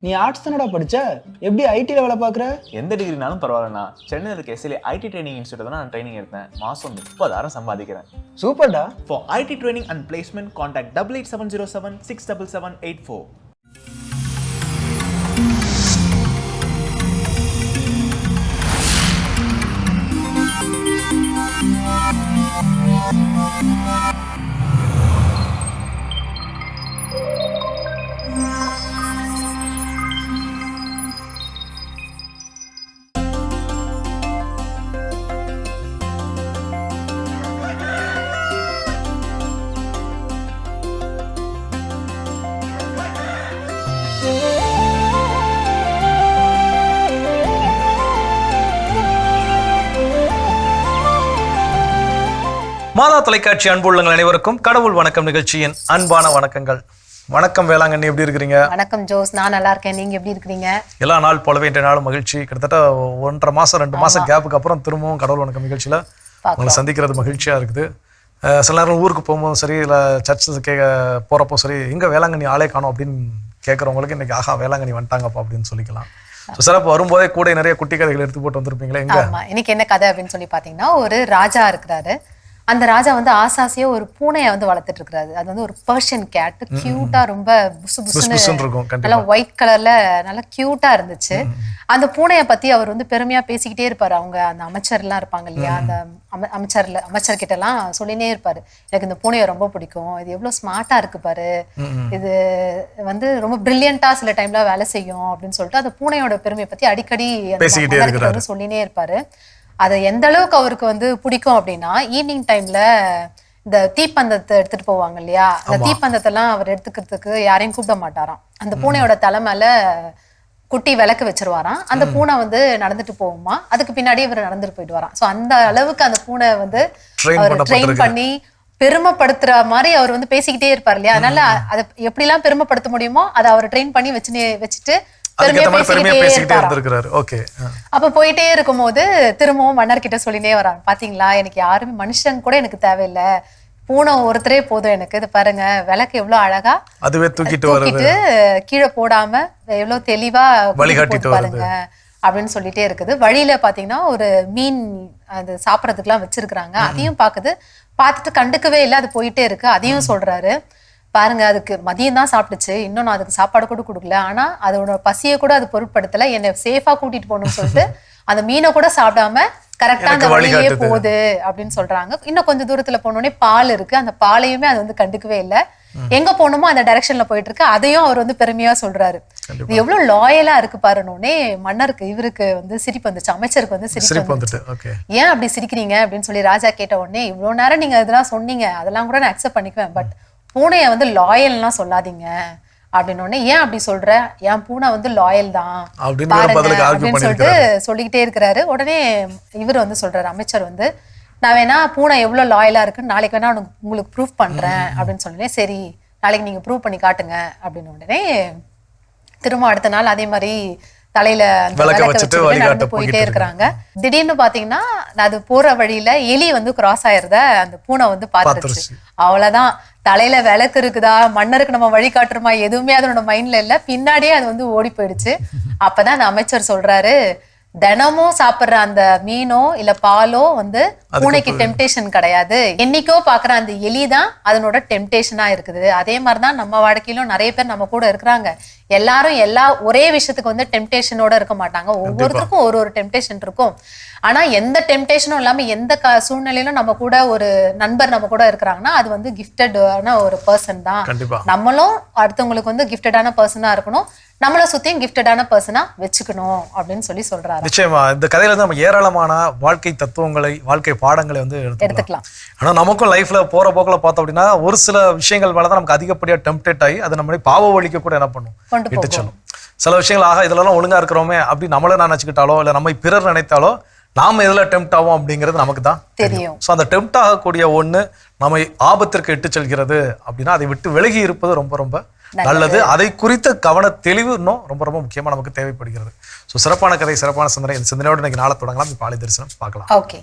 நீ ஆர்ட்ஸ் தானடா படிச்ச, எப்படி ஐடில வேலை பார்க்குற? எந்த டிகிரினாலும் பரவாயில்லண்ணா. சென்னையில் இருக்க எஸ்எல்ஏ ஐடி ட்ரைனிங் இன்ஸ்டியூட் தான் நான் ட்ரைனிங் எடுத்தேன். மாதம் 30,000 சம்பாதிக்கிறேன். சூப்பர்டா. For IT training and placement contact 887076 67784. மாதா தொலைக்காட்சி அன்புள்ளங்கள் அனைவருக்கும் கடவுள் வணக்கம் நிகழ்ச்சியின் அன்பான வணக்கங்கள். வணக்கம் வேளாங்கண்ணி, எப்படி இருக்கிறீங்க? வணக்கம் ஜோஸ், நான் நல்லா இருக்கேன். நீங்க எப்படி இருக்கிறீங்க? எல்லா நாள் போலவே இன்றைய நாள் மகிழ்ச்சி. கிட்டத்தட்ட 1.5 மாசம் 2 மாசம் கேப்புக்கு அப்புறம் திரும்பவும் கடவுள் வணக்கம் நிகழ்ச்சியில உங்களை சந்திக்கிறது மகிழ்ச்சியா இருக்குது. சில நேரம் ஊருக்கு போகும்போதும் சரி, இல்லை சர்ச்சு போறப்போ சரி, எங்க வேளாங்கண்ணி ஆளே காணும் அப்படின்னு கேட்கறவங்களுக்கு இன்னைக்கு ஆஹா வேளாங்கண்ணி வந்துட்டாங்கப்பா அப்படின்னு சொல்லிக்கலாம். சிறப்பு. வரும்போதே கூட நிறைய குட்டி கதைகள் எடுத்து போட்டு வந்திருப்பீங்களே. எங்க இன்னைக்கு என்ன கதை அப்படின்னு சொல்லி பாத்தீங்கன்னா, ஒரு ராஜா இருக்கிறாரு. அந்த ராஜா வந்து ஆசாசியா ஒரு பூனையை வந்து வளர்த்துட்டு இருக்காரு. அது வந்து ஒரு பர்ஷியன் கேட். கியூட்டா, ரொம்ப புசு புசுன்னு இருக்கும், நல்லா ஒயிட் கலர்ல நல்லா கியூட்டா இருந்துச்சு. அந்த பூனையை பத்தி அவர் வந்து பெருமையா பேசிக்கிட்டே இருப்பாரு. அவங்க அந்த அமைச்சர் எல்லாம் இருப்பாங்க இல்லையா, அந்த அமைச்சர்கிட்ட எல்லாம் சொல்லினே இருப்பாரு, எனக்கு இந்த பூனையை ரொம்ப பிடிக்கும், இது எவ்வளவு ஸ்மார்ட்டா இருக்கு பாரு, இது வந்து ரொம்ப பிரில்லியண்டா சில டைம்ல வேலை செய்யும் அப்படின்னு சொல்லிட்டு அந்த பூனையோட பெருமையை பத்தி அடிக்கடி சொல்லினே இருப்பாரு. அதை எந்த அளவுக்கு அவருக்கு வந்து பிடிக்கும் அப்படின்னா, ஈவினிங் டைம்ல இந்த தீப்பந்தத்தை எடுத்துட்டு போவாங்க இல்லையா, அந்த தீப்பந்தத்தை எல்லாம் அவர் எடுத்துக்கிறதுக்கு யாரையும் கூப்பிட மாட்டாராம். அந்த பூனையோட தலை மேல குட்டி விளக்கு வச்சிருவாராம். அந்த பூனை வந்து நடந்துட்டு போகுமா, அதுக்கு பின்னாடி இவர் நடந்துட்டு போயிட்டு வரான். சோ அந்த அளவுக்கு அந்த பூனை வந்து அவர் ட்ரெயின் பண்ணி பெருமைப்படுத்துற மாதிரி அவர் வந்து பேசிக்கிட்டே இருப்பார் இல்லையா. அதனால அதை எப்படி எல்லாம் பெருமைப்படுத்த முடியுமோ அதை அவர் ட்ரெயின் பண்ணி வச்சுட்டு அப்ப போயிட்டே இருக்கும் போது திரும்பவும் மன்னர் கிட்ட சொல்லினே வரான், பாத்தீங்களா எனக்கு யாருமே மனுஷன் கூட எனக்கு தேவையில்லை, பூனை ஒருத்தரே போதும் எனக்கு, இது பாருங்க விளக்கு எவ்வளவு அழகா அதுவே தூக்கிட்டு கீழே போடாம எவ்வளவு தெளிவா பாருங்க அப்படின்னு சொல்லிட்டே இருக்குது. வழியில பாத்தீங்கன்னா ஒரு மீன் அது சாப்பிடறதுக்கு எல்லாம் வச்சிருக்கிறாங்க. அதையும் பார்த்துட்டு கண்டுக்கவே இல்லை, அது போயிட்டே இருக்கு. அதையும் சொல்றாரு, பாருங்க அதுக்கு மதியம் தான் சாப்பிட்டுச்சு, இன்னும் நான் அதுக்கு சாப்பாடு கூட கொடுக்கல, ஆனா அதோட பசியை கூட அது பொருட்படுத்தல, என்னை சேஃபா கூட்டிட்டு போகணும்னு சொல்லிட்டு அந்த மீனை கூட சாப்பிடாம கரெக்டா அந்த வழியே போகுது அப்படின்னு சொல்றாங்க. இன்னும் கொஞ்சம் தூரத்துல போனோடனே பால் இருக்கு, அந்த பாலையுமே அது வந்து கண்டுக்கவே இல்லை, எங்க போகணுமோ அந்த டைரக்ஷன்ல போயிட்டு இருக்கு. அதையும் அவர் வந்து பெருமையா சொல்றாரு. இது எவ்வளவு லாயலா இருக்கு பாருனோடனே மன்னருக்கு இவருக்கு வந்து சிரிப்பு வந்துச்சு, அமைச்சருக்கு வந்து சிரிப்பு வந்துச்சு. ஏன் அப்படி சிரிக்கிறீங்க அப்படின்னு சொல்லி ராஜா கேட்ட உடனே, இவ்வளவு நேரம் நீங்க இதெல்லாம் சொன்னீங்க, அதெல்லாம் கூட நான் அக்செப்ட் பண்ணிக்குவேன், பட் பூனைய வந்து லாயல்லாம் சொல்லாதீங்க அப்படின்னு உடனே, ஏன் அப்படி சொல்ற, என் பூனை வந்து லாயல் தான் அப்படின்னு சொல்லிட்டு சொல்லிக்கிட்டே இருக்கிறாரு. உடனே இவர் வந்து சொல்றாரு, அமைச்சர் வந்து, நான் வேணா பூனை எவ்வளவு லாயலா இருக்குன்னு நாளைக்கு வேணா உங்களுக்கு ப்ரூவ் பண்றேன் அப்படின்னு சொன்னேன். சரி நாளைக்கு நீங்க ப்ரூவ் பண்ணி காட்டுங்க அப்படின்னு உடனே திரும்ப அடுத்த நாள் அதே மாதிரி தலையில நடந்து போயிட்டே இருக்கிறாங்க. திடீர்னு பாத்தீங்கன்னா அது போற வழியில எலி வந்து கிராஸ் ஆயிருத அந்த பூனை வந்து பாத்துருச்சு. அவ்வளவுதான், தலையில விளக்கு இருக்குதா, மன்னருக்கு நம்ம வழி காட்டுறோமா, எதுவுமே அதனோட மைண்ட்ல இல்ல, பின்னாடியே அது வந்து ஓடி போயிடுச்சு. அப்பதான் அந்த அமைச்சர் சொல்றாரு, தினமும் சாப்பிடுற அந்த மீனோ இல்ல பாலோ வந்து பூனைக்கு டெம்டேஷன் கிடையாது, என்னைக்கோ பாக்குற அந்த எலிதான் அதனோட டெம்டேஷனா இருக்குது. அதே மாதிரிதான் நம்ம வாழ்க்கையிலும் நிறைய பேர் நம்ம கூட இருக்கிறாங்க. எல்லாரும் ஒரே விஷயத்துக்கு வந்து டெம்டேஷனோட இருக்க மாட்டாங்க, ஒவ்வொருத்தருக்கும் ஒரு டெம்டேஷன் இருக்கும். ஆனா எந்த டெம்டேஷனும் இல்லாம எந்த சூழ்நிலையிலும் நம்ம கூட ஒரு நண்பர் நம்ம கூட இருக்கிறாங்கன்னா அது வந்து கிஃப்டடான ஒரு பர்சன் தான். நம்மளும் அடுத்தவங்களுக்கு வந்து கிஃப்டடான பர்சனா இருக்கணும், நம்மள சுத்தியும் கிஃப்டடான பர்சனா வச்சுக்கணும் அப்படின்னு சொல்லி சொல்றாரு. நிச்சயமா இந்த கதையில நம்ம ஏராளமான வாழ்க்கை தத்துவங்களை, வாழ்க்கை பாடங்களை வந்து எடுத்துக்கலாம். ஆனா நமக்கும் லைஃப்ல போற போக்குல பார்த்தோம் அப்படின்னா ஒரு சில விஷயங்கள் மேலதான் நமக்கு அதிகப்படியா டெம்ப்டேட் ஆகி அது நம்மளே பாவ வழிக்க கூட என்ன பண்ணும் இட்டு சொல்லும். சில விஷயங்கள் ஆக இதெல்லாம் ஒழுங்கா இருக்கிறோமே அப்படி நம்மள நினைச்சுக்கிட்டாலோ இல்ல நம்ம பிறர் நினைத்தாலோ நாம எதுல டெம்ப்ட் ஆகும் அப்படிங்கிறது நமக்கு தான் தெரியும். ஸோ அந்த டெம்ப்ட் ஆகக்கூடிய ஒண்ணு நம்மை ஆபத்திற்கு இட்டு செல்கிறது அப்படின்னா அதை விட்டு விலகி இருப்பது ரொம்ப ரொம்ப நல்லது. அதை குறித்த கவன தெளிவு இன்னும் ரொம்ப ரொம்ப முக்கியமா நமக்கு தேவைப்படுகிறது. ஸோ சிறப்பான கதை, சிறப்பான சிந்தனை. இந்த சிந்தனையோடு இன்னைக்கு நாளை தொடங்கலாம். இப்போ ஆலய தரிசனம் பார்க்கலாம். ஓகே.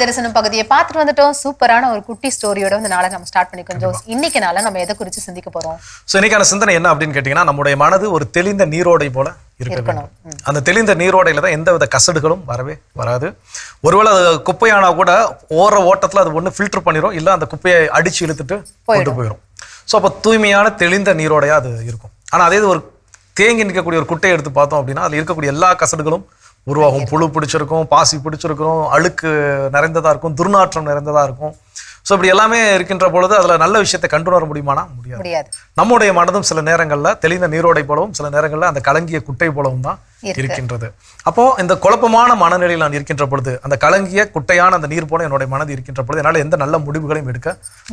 தரிசனம் பகுதியை பார்த்துட்டு வந்துட்டோம். சூப்பரான ஒரு குட்டி ஸ்டோரியோட வந்து நாளை நம்ம ஸ்டார்ட் பண்ணிக்கோம் ஜோஸ். இன்னைக்கு நாள நம்ம எதை குறித்து சிந்திக்க போறோம்? ஸோ இன்னைக்கான சிந்தனை என்ன அப்படின்னு கேட்டீங்கன்னா, நம்முடைய மனது ஒரு தெளிந்த நீரோடை போல இருக்கணும். அந்த தெளிந்த நீரோடையில தான் எந்த வித கசடுகளும் வரவே வராது. ஒருவேளை அது குப்பையானா கூட ஓர ஓட்டத்துல அது ஒண்ணு ஃபில்டர் பண்ணிடும், இல்ல அந்த குப்பையை அடிச்சு இழுத்துட்டு கொண்டு போயிடும். ஸோ அப்போ தூய்மையான தெளிந்த நீரோடையா அது இருக்கும். ஆனா அதே ஒரு தேங்கி நிற்கக்கூடிய ஒரு குட்டையை எடுத்து பார்த்தோம் அப்படின்னா அதில் இருக்கக்கூடிய எல்லா கசடுகளும் உருவாகும். புழு பிடிச்சிருக்கும், பாசி பிடிச்சிருக்கும், அழுக்கு நிறைந்ததா இருக்கும், துர்நாற்றம் நிறைந்ததா இருக்கும். ஸோ இப்படி எல்லாமே இருக்கின்ற பொழுது அதில் நல்ல விஷயத்தை கண்டு வர முடியுமானா முடியாது. நம்முடைய மனதும் சில நேரங்களில் தெளிந்த நீரோடை போலவும் சில நேரங்களில் அந்த கலங்கிய குட்டை போலவும் தான் இருக்கின்றது. அப்போ இந்த குழப்பமான மனநிலையில் நான் இருக்கின்ற பொழுது, அந்த கலங்கிய குட்டையான அந்த நீர் போல என்னுடைய மனது இருக்கின்ற பொழுது என்னால் எந்த நல்ல முடிவுகளையும் எடுக்க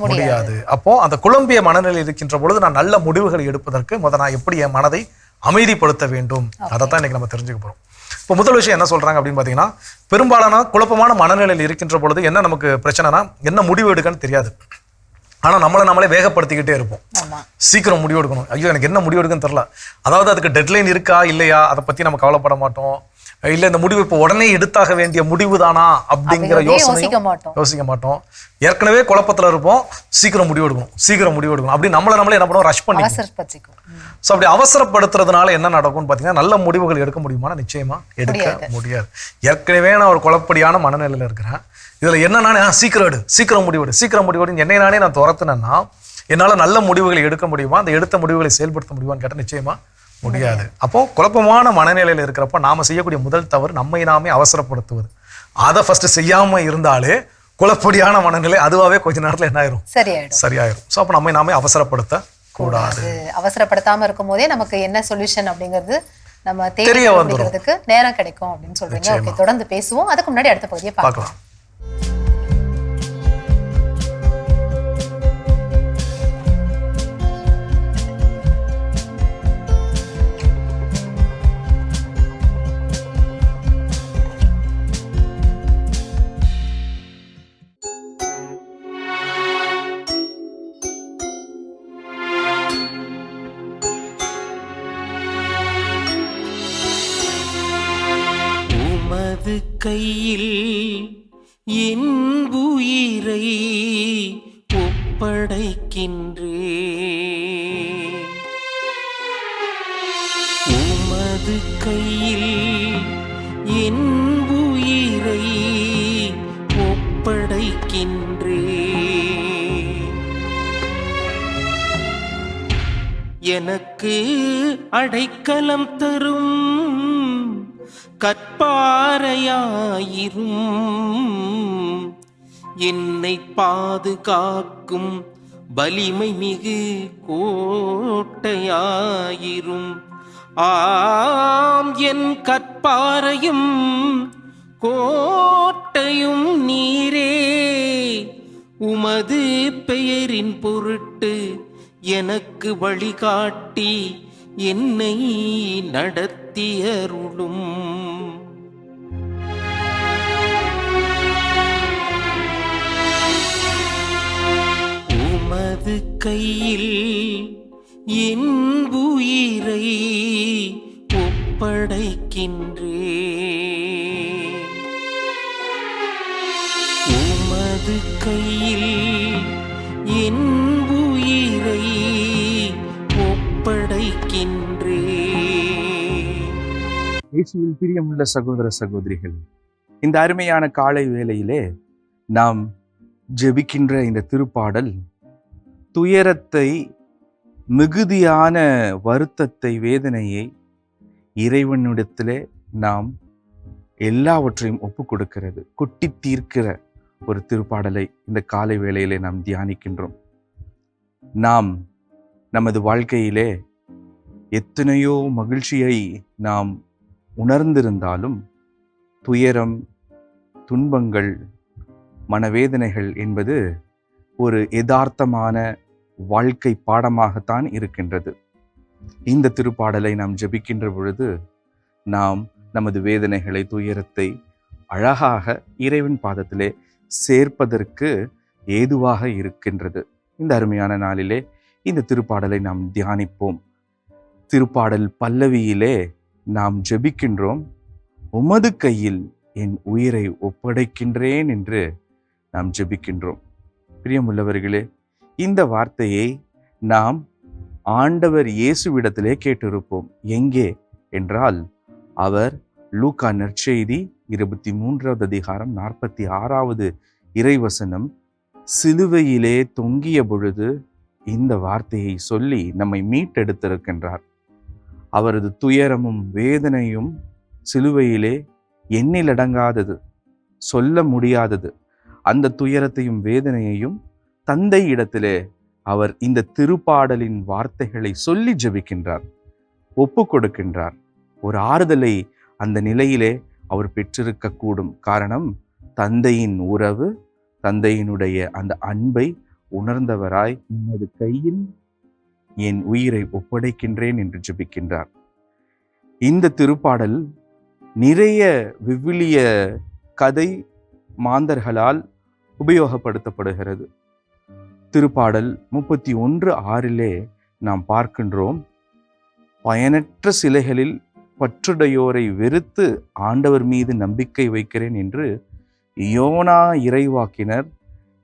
முடியாது. அப்போ அந்த குழம்பிய மனநிலையில் இருக்கின்ற பொழுது நான் நல்ல முடிவுகளை எடுப்பதற்கு நான் எப்படி என் மனதை அமைதிப்படுத்த வேண்டும், அதை தான் இன்னைக்கு நம்ம தெரிஞ்சுக்க போறோம். இப்போ முதல் விஷயம் என்ன சொல்றாங்க அப்படின்னு பார்த்தீங்கன்னா, பெரும்பாலான குழப்பமான மனநிலையில் இருக்கின்ற பொழுது என்ன நமக்கு பிரச்சனைனா, என்ன முடிவு எடுக்கன்னு தெரியாது. ஆனா நம்மளே வேகப்படுத்திக்கிட்டே இருப்போம். சீக்கிரம் முடிவு எடுக்கணும், ஐயோ எனக்கு என்ன முடிவு எடுக்குன்னு தெரியல. அதாவது அதுக்கு டெட்லைன் இருக்கா இல்லையா அதை பத்தி நம்ம கவலைப்பட மாட்டோம். இல்ல இந்த முடிவு இப்போ உடனே எடுத்தாக வேண்டிய முடிவு தானா அப்படிங்கிற யோசிக்க மாட்டோம். ஏற்கனவே குழப்பத்துல இருப்போம், சீக்கிரம் முடிவு எடுக்கணும் அப்படி நம்மளே என்ன பண்ணுவோம், ரஷ் பண்ணி. ஸோ அப்படி அவசரப்படுத்துறதுனால என்ன நடக்கும்னு பார்த்தீங்கன்னா, நல்ல முடிவுகள் எடுக்க முடியுமானா நிச்சயமா எடுக்க முடியாது. ஏற்கனவே நான் ஒரு குழப்படியான மனநிலையில இருக்கிறேன், இதுல என்னன்னா சீக்கிரம் முடிவெடு என்னை நானே நான் துரத்துனேன்னா என்னால நல்ல முடிவுகளை எடுக்க முடியுமா, அந்த எடுத்த முடிவுகளை செயல்படுத்த முடியுமான்னு கேட்டால் நிச்சயமா முடியாது. அப்போ குழப்பமான மனநிலையில இருக்கிறப்ப நாம செய்யக்கூடிய முதல் தவறு நம்மை நாமே அவசரப்படுத்துவது. அதை ஃபர்ஸ்ட் செய்யாம இருந்தாலே குழப்படியான மனநிலை அதுவாகவே கொஞ்ச நேரத்துல என்ன ஆயிரும், சரியாயிரும். ஸோ அப்போ நம்மை நாமே அவசரப்படுத்த கூடாது. அவசரப்படுத்தாம இருக்கும் போதே நமக்கு என்ன சொல்யூஷன் அப்படிங்கிறது நம்ம தெரிய வந்துறதுக்கு நேரம் கிடைக்கும் அப்படின்னு சொல்றீங்க. ஓகே, தொடர்ந்து பேசுவோம். அதுக்கு முன்னாடி அடுத்த பகுதியை பார்க்கலாம். கையில் என் உயிரை ஒப்படைக்கின்றே, உமது கையில் என் உயிரை ஒப்படைக்கின்றே, எனக்கு அடைக்கலம் தரும் கற்பாரையாயிரும், என்னை பாதுகாக்கும் வலிமை மிகு கோட்டையாயிரும். ஆம், என் கற்பாரையும் கோட்டையும் நீரே, உமது பெயரின் பொருட்டு எனக்கு வழிகாட்டி என்னை நடத்தியருளும். உமது கையில் என் உயிரை ஒப்படைக்கின்றே, உமது கையில் என் உயிரை ஒப்படைக்கின்றே. இயேசுவில் பிரியமுள்ள சகோதர சகோதரிகள், இந்த அருமையான காலை வேளையிலே நாம் ஜெபிக்கின்ற இந்த திருப்பாடல் துயரத்தை, மிகுதியான வருத்தத்தை, வேதனையை இறைவனிடத்திலே நாம் எல்லாவற்றையும் ஒப்பு கொடுக்கிறது, கொட்டி தீர்க்கிற ஒரு திருப்பாடலை இந்த காலை வேளையிலே நாம் தியானிக்கின்றோம். நாம் நமது வாழ்க்கையிலே எத்தனையோ மகிழ்ச்சியை நாம் உணர்ந்திருந்தாலும் துயரம், துன்பங்கள், மனவேதனைகள் என்பது ஒரு யதார்த்தமான வாழ்க்கை பாடமாகத்தான் இருக்கின்றது. இந்த திருப்பாடலை நாம் ஜெபிக்கின்ற பொழுது நாம் நமது வேதனைகளை, துயரத்தை அழகாக இறைவன் பாதத்திலே சேர்ப்பதற்கு ஏதுவாக இருக்கின்றது. இந்த அருமையான நாளிலே இந்த திருப்பாடலை நாம் தியானிப்போம். திருப்பாடல் பல்லவியிலே நாம் ஜெபிக்கின்றோம், உமது கையில் என் உயிரை ஒப்படைக்கின்றேன் என்று நாம் ஜெபிக்கின்றோம். பிரியமுள்ளவர்களே, இந்த வார்த்தையை நாம் ஆண்டவர் இயேசுவிடத்திலே கேட்டிருப்போம். எங்கே என்றால், அவர் லூக்கா நற்செய்தி 23வது அதிகாரம் 46வது இறைவசனம், சிலுவையிலே தொங்கிய பொழுது இந்த வார்த்தையை சொல்லி நம்மை மீட்டெடுத்திருக்கின்றார். அவரது துயரமும் வேதனையும் சிலுவையிலே எண்ணிலடங்காதது, சொல்ல முடியாதது. அந்த துயரத்தையும் வேதனையையும் தந்தை இடத்திலே அவர் இந்த திருப்பாடலின் வார்த்தைகளை சொல்லி ஜெபிக்கின்றார், ஒப்பு கொடுக்கின்றார். ஒரு ஆறுதலை அந்த நிலையிலே அவர் பெற்றிருக்க கூடும். காரணம், தந்தையின் உறவு, தந்தையினுடைய அந்த அன்பை உணர்ந்தவராய் உனது கையில் என் உயிரை ஒப்படைக்கின்றேன் என்று ஜெபிக்கின்றார். இந்த திருப்பாடல் நிறைய விவிலிய கதை மாந்தர்களால் உபயோகப்படுத்தப்படுகிறது. திருப்பாடல் 31:6 நாம் பார்க்கின்றோம், பயனற்ற சிலைகளில் பற்றுடையோரை வெறுத்து ஆண்டவர் மீது நம்பிக்கை வைக்கிறேன் என்று யோனா இறைவாக்கினர்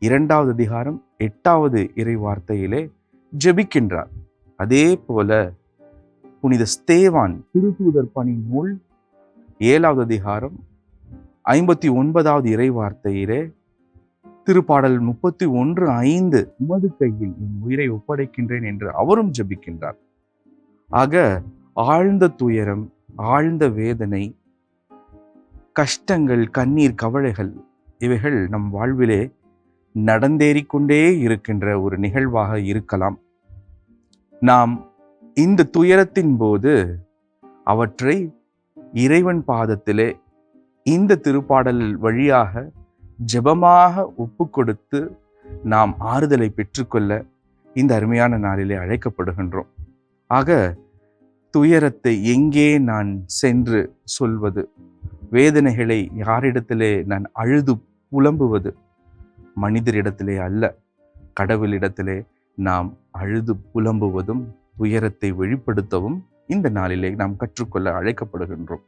2வது அதிகாரம் 8வது இறைவார்த்தையிலே ஜெபிக்கின்றார். அதே போல புனித ஸ்தேவான் திருத்தூதர் பணி நூல் 7வது அதிகாரம் 59வது இறைவார்த்தையிலே திருப்பாடல் 31:5 உமது கையில் என் உயிரை ஒப்படைக்கின்றேன் என்று அவரும் ஜெபிக்கின்றார். ஆக ஆழ்ந்த துயரம், ஆழ்ந்த வேதனை, கஷ்டங்கள், கண்ணீர், கவலைகள் இவைகள் நம் வாழ்விலே நடந்தேறிக்கொண்டே இருக்கின்ற ஒரு நிகழ்வாக இருக்கலாம். நாம் இந்த துயரத்தின் போது அவற்றை இறைவன் பாதத்திலே இந்த திருப்பாடல் வழியாக ஜெபமாக ஒப்பு கொடுத்து நாம் ஆறுதலை பெற்றுக்கொள்ள இந்த அருமையான நாளிலே அழைக்கப்படுகின்றோம். ஆக துயரத்தை எங்கே நான் சென்று சொல்வது, வேதனைகளை யாரிடத்திலே நான் அழுது புலம்புவது? மனிதரிடத்திலே அல்ல, கடவுளிடத்திலே நாம் அழுது புலம்புவதும் துயரத்தை வெளிப்படுத்தவும் இந்த நாளிலே நாம் கற்றுக்கொள்ள அழைக்கப்படுகின்றோம்.